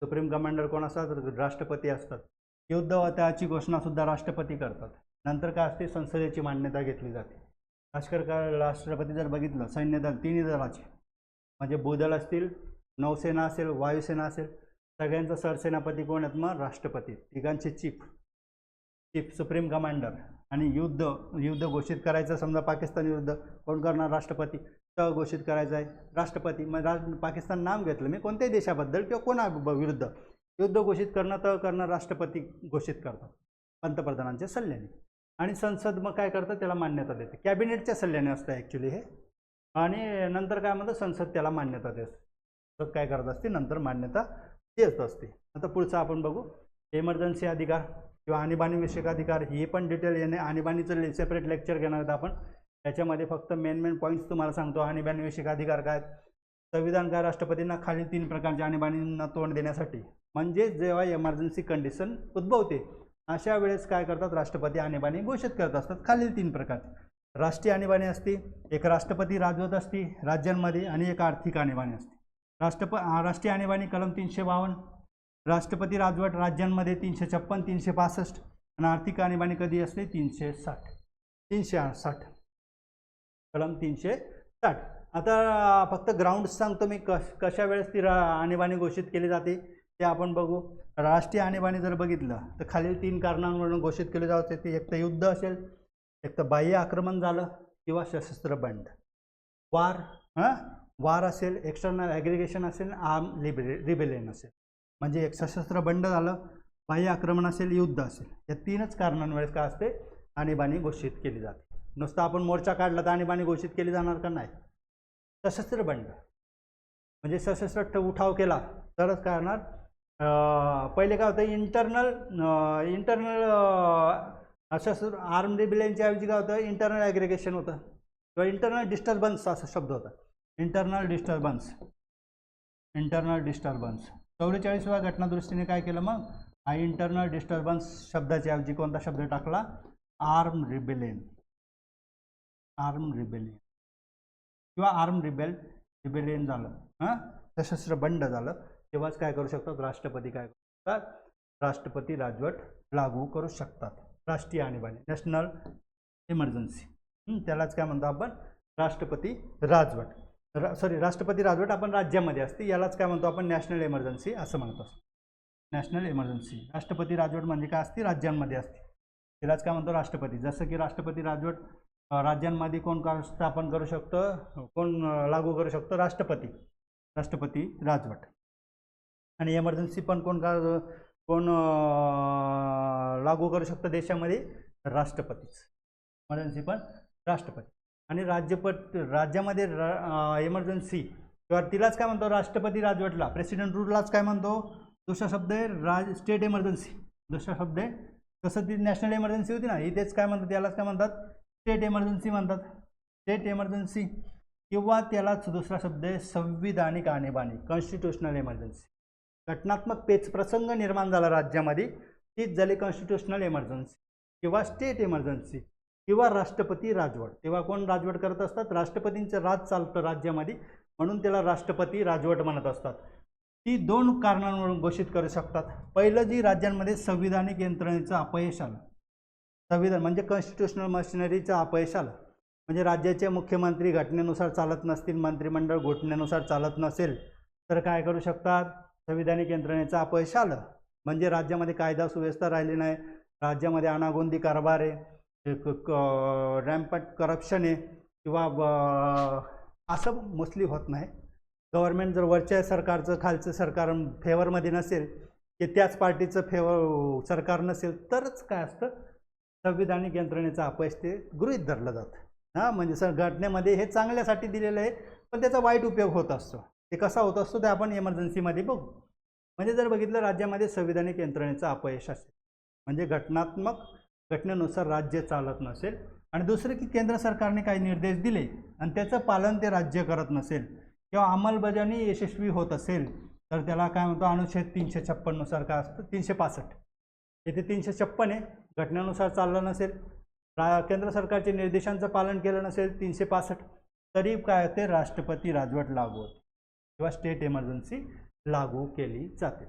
सुप्रीम कमांडर कोण असतात? राष्ट्रपती असतात. युद्ध व त्याची घोषणा सुद्धा राष्ट्रपती करतात. नंतर काय असते? संसदेची मान्यता घेतली जाते. राष्ट्रपती जर बघितलं, सैन्य दल तिन्ही दलाचे म्हणजे भूदल असतील, नौसेना असेल, वायुसेना असेल, सगळ्यांचा सरसेनापती कोण आहेत मग राष्ट्रपती, तिघांचे चीफ सुप्रीम कमांडर. आणि युद्ध घोषित करायचं समजा पाकिस्तान विरुद्ध, कोण करणार राष्ट्रपती. घोषित करायचं आहे राष्ट्रपती. मग पाकिस्तान नाम घेतलं मी कोणत्याही देशाबद्दल किंवा कोणा विरुद्ध युद्ध घोषित करणं राष्ट्रपती घोषित करतात पंतप्रधानांच्या सल्ल्याने. आणि संसद मग काय करतं, त्याला मान्यता देते. कॅबिनेटच्या सल्ल्याने असतं ॲक्च्युली हे. आणि नंतर काय म्हणतं, संसद त्याला मान्यता देते. संसद काय करत असते, नंतर मान्यता देत असते. आता पुढचं आपण बघू, इमर्जन्सी अधिकार किंवा आणीबाणीविषयक अधिकार. हे पण डिटेल येणे, आणीबाणीचं सेपरेट लेक्चर घेणार आहोत आपण. त्याच्यामध्ये फक्त मेन पॉईंट्स तुम्हाला सांगतो. आणीबाणीविषयक अधिकार काय, संविधान काय, राष्ट्रपतींना खालील 3 प्रकारच्या आणीबाणींना तोंड देण्यासाठी, म्हणजे जेव्हा इमर्जन्सी कंडिशन उद्भवते अशा वेळेस काय करतात, राष्ट्रपती आणीबाणी घोषित करत असतात. खालील 3 प्रकारचे राष्ट्रीय आणीबाणी असते, एक राष्ट्रपती राजवट असते राज्यांमध्ये, आणि एक आर्थिक आणीबाणी असते. राष्ट्रीय आणीबाणी कलम 352, राष्ट्रपती राजवट राज्यांमध्ये 356, 365, आणि आर्थिक आणीबाणी कधी असते 360 कलम 360. आता फक्त ग्राउंड सांगतो मी, कशा वेळेस ती आणीबाणी घोषित केली जाते ते आपण बघू. राष्ट्रीय आणीबाणी जर बघितलं तर खालील 3 कारणांवरून घोषित केले जाते. ते एक तर युद्ध असेल, एक तर बाह्य आक्रमण झालं, किंवा सशस्त्र बंड, वार असेल, एक्सटर्नल ॲग्रिगेशन असेल, आर्म रिबेलियन असेल. म्हणजे एक सशस्त्र बंड झालं, बाह्य आक्रमण असेल, युद्ध असेल. या 3च कारणांवेळेस काय असते, आणीबाणी घोषित केली जाते. नुसतं आपण मोर्चा काढला तर आणीबाणी घोषित केली जाणार का, नाही. सशस्त्र बंड म्हणजे सशस्त्र उठाव केला तरच काय होणार. पहिले काय होतं, इंटरनल सशस्त्र आर्म रिबेलियनच्या ऐवजी काय होतं, इंटरनल ॲग्रिगेशन होतं, किंवा इंटरनल डिस्टर्बन्स असा शब्द होता. इंटरनल डिस्टर्बन्स 44व्या घटनादुरुस्तीने काय केलं मग, हा इंटरनल डिस्टर्बन्स शब्दाच्या ऐवजी कोणता शब्द टाकला, आर्म रिबेलियन किंवा आर्म रिबेलियन झालं, सशस्त्र बंड झालं, तेव्हाच काय करू शकतात, राष्ट्रपती काय करू शकतात, राष्ट्रपती राजवट लागू करू शकतात. राष्ट्रीय आणीबाणी, नॅशनल इमर्जन्सी, त्यालाच काय म्हणतो आपण, राष्ट्रपती राजवट. राष्ट्रपती राजवट आपण राज्यामध्ये असते, यालाच काय म्हणतो आपण, नॅशनल इमर्जन्सी असं म्हणतो. नॅशनल इमर्जन्सी, राष्ट्रपती राजवट म्हणजे काय असते, राज्यांमध्ये असते, त्यालाच काय म्हणतो, राष्ट्रपती. जसं की राष्ट्रपती राजवट राज्यांमध्ये कोण स्थापन करू शकतं, कोण लागू करू शकतं, राष्ट्रपती राजवट. आणि इमर्जन्सी पण कोण लागू करू शकतं देशामध्ये, राष्ट्रपतीच. इमर्जन्सी पण राष्ट्रपती. आणि राज्यामध्ये इमर्जन्सी किंवा तिलाच काय म्हणतो, राष्ट्रपती राजवटला, प्रेसिडेंट रूललाच काय म्हणतो, दुसरा शब्द आहे स्टेट इमर्जन्सी. दुसरा शब्द आहे, कसं ती नॅशनल इमर्जन्सी होती ना, ही तेच काय म्हणतात, त्यालाच काय म्हणतात, स्टेट इमर्जन्सी म्हणतात. स्टेट इमर्जन्सी, किंवा त्यालाच दुसरा शब्द आहे संविधानिक आणीबाणी, कॉन्स्टिट्युशनल इमर्जन्सी. घटनात्मक प्रसंग निर्माण झाला राज्यामध्ये, तीच झाली कॉन्स्टिट्युशनल इमर्जन्सी किंवा स्टेट इमर्जन्सी किंवा राष्ट्रपती राजवट. तेव्हा कोण राजवट करत असतात, राष्ट्रपतींचं राज चालतं राज्यामध्ये, म्हणून त्याला राष्ट्रपती राजवट म्हणत असतात. ती 2 कारणांवरून घोषित करू शकतात. पहिलं, जी राज्यांमध्ये संविधानिक यंत्रणेचं अपयश आलं, संविधान म्हणजे कॉन्स्टिट्युशनल मशिनरीचं अपयश आलं, म्हणजे राज्याचे मुख्यमंत्री घटनेनुसार चालत नसतील, मंत्रिमंडळ घटनेनुसार चालत नसेल, तर काय करू शकतात, संविधानिक यंत्रणेचं अपयश आलं, म्हणजे राज्यामध्ये कायदा सुव्यवस्था राहिली नाही, राज्यामध्ये अनागोंदी कारभार आहे, रॅम्पट करप्शन आहे, किंवा असं मोस्टली होत नाही. गव्हर्नमेंट जर वरच्या सरकारचं खालचं सरकार फेवरमध्ये नसेल, की त्याच पार्टीचं सरकार नसेल, तरच काय असतं, संविधानिक यंत्रणेचं अपयश ते गृहीत धरलं जातं. म्हणजे घटनेमध्ये हे चांगल्यासाठी दिलेलं आहे, पण त्याचा वाईट उपयोग होत असतो. ते कसा होत असतो ते आपण इमर्जन्सीमध्ये बघू. म्हणजे जर बघितलं, राज्यामध्ये संविधानिक यंत्रणेचं अपयश असेल, म्हणजे घटनेनुसार राज्य चालत नसेल, आणि दुसरं की केंद्र सरकारने काही निर्देश दिले आणि त्याचं पालन ते राज्य करत नसेल, किंवा अंमलबजावणी यशस्वी होत असेल, तर त्याला काय म्हणतो, अनुच्छेद 356 नुसार काय असतं, 365. येथे 356 आहे, घटनेनुसार चाललं नसेल, केंद्र सरकारच्या निर्देशांचं पालन केलं नसेल, 365, तरी काय होते, राष्ट्रपती राजवट लागू होते किंवा स्टेट इमर्जन्सी लागू केली जाते.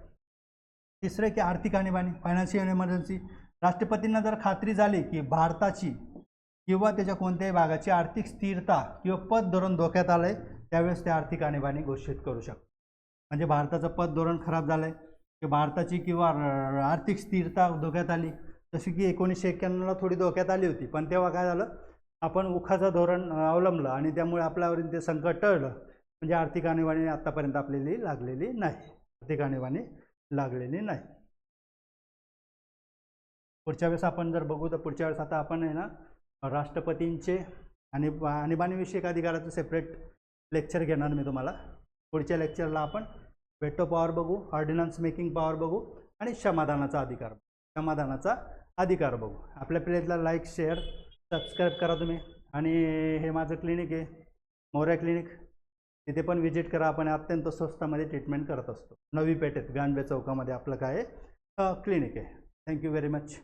तिसरे की आर्थिक आणीबाणी, फायनान्शियल इमर्जन्सी. राष्ट्रपतींना जर खात्री झाली की भारताची किंवा त्याच्या कोणत्याही भागाची आर्थिक स्थिरता किंवा पत धोरण धोक्यात आलंय, त्यावेळेस ते आर्थिक आणीबाणी घोषित करू शकतात. म्हणजे भारताचं पत धोरण खराब झालंय, की भारताची किंवा आर्थिक स्थिरता धोक्यात आली, जशी की 1991ला थोडी धोक्यात आली होती, पण तेव्हा काय झालं, आपण उखाचं धोरण अवलंबलं आणि त्यामुळे आपल्यावरील ते संकट टळलं. म्हणजे आर्थिक आणीबाणी आत्तापर्यंत आपल्याला लागलेली नाही, आर्थिक आणीबाणी लागलेली नाही. पुढच्या वेळेस आपण जर बघू तर पुढच्या वेळेस आता आपण आहे ना राष्ट्रपतींचे आणि आणीबाणीविषयक अधिकाराचं सेपरेट लेक्चर घेणार मी तुम्हाला. पुढच्या लेक्चरला आपण वेटो पॉवर बघू, ऑर्डिनन्स मेकिंग पॉवर बघू आणि समाधानाचा अधिकार बघू. आपल्या प्लेजला लाईक, शेअर, सबस्क्राईब करा तुम्ही. आणि हे माझं क्लिनिक आहे मोरया क्लिनिक, तिथे पण व्हिजिट करा. आपण अत्यंत स्वस्तामध्ये ट्रीटमेंट करत असतो. नवी पेठेत गांजबे चौकामध्ये आपलं काय क्लिनिक आहे. Thank you very much.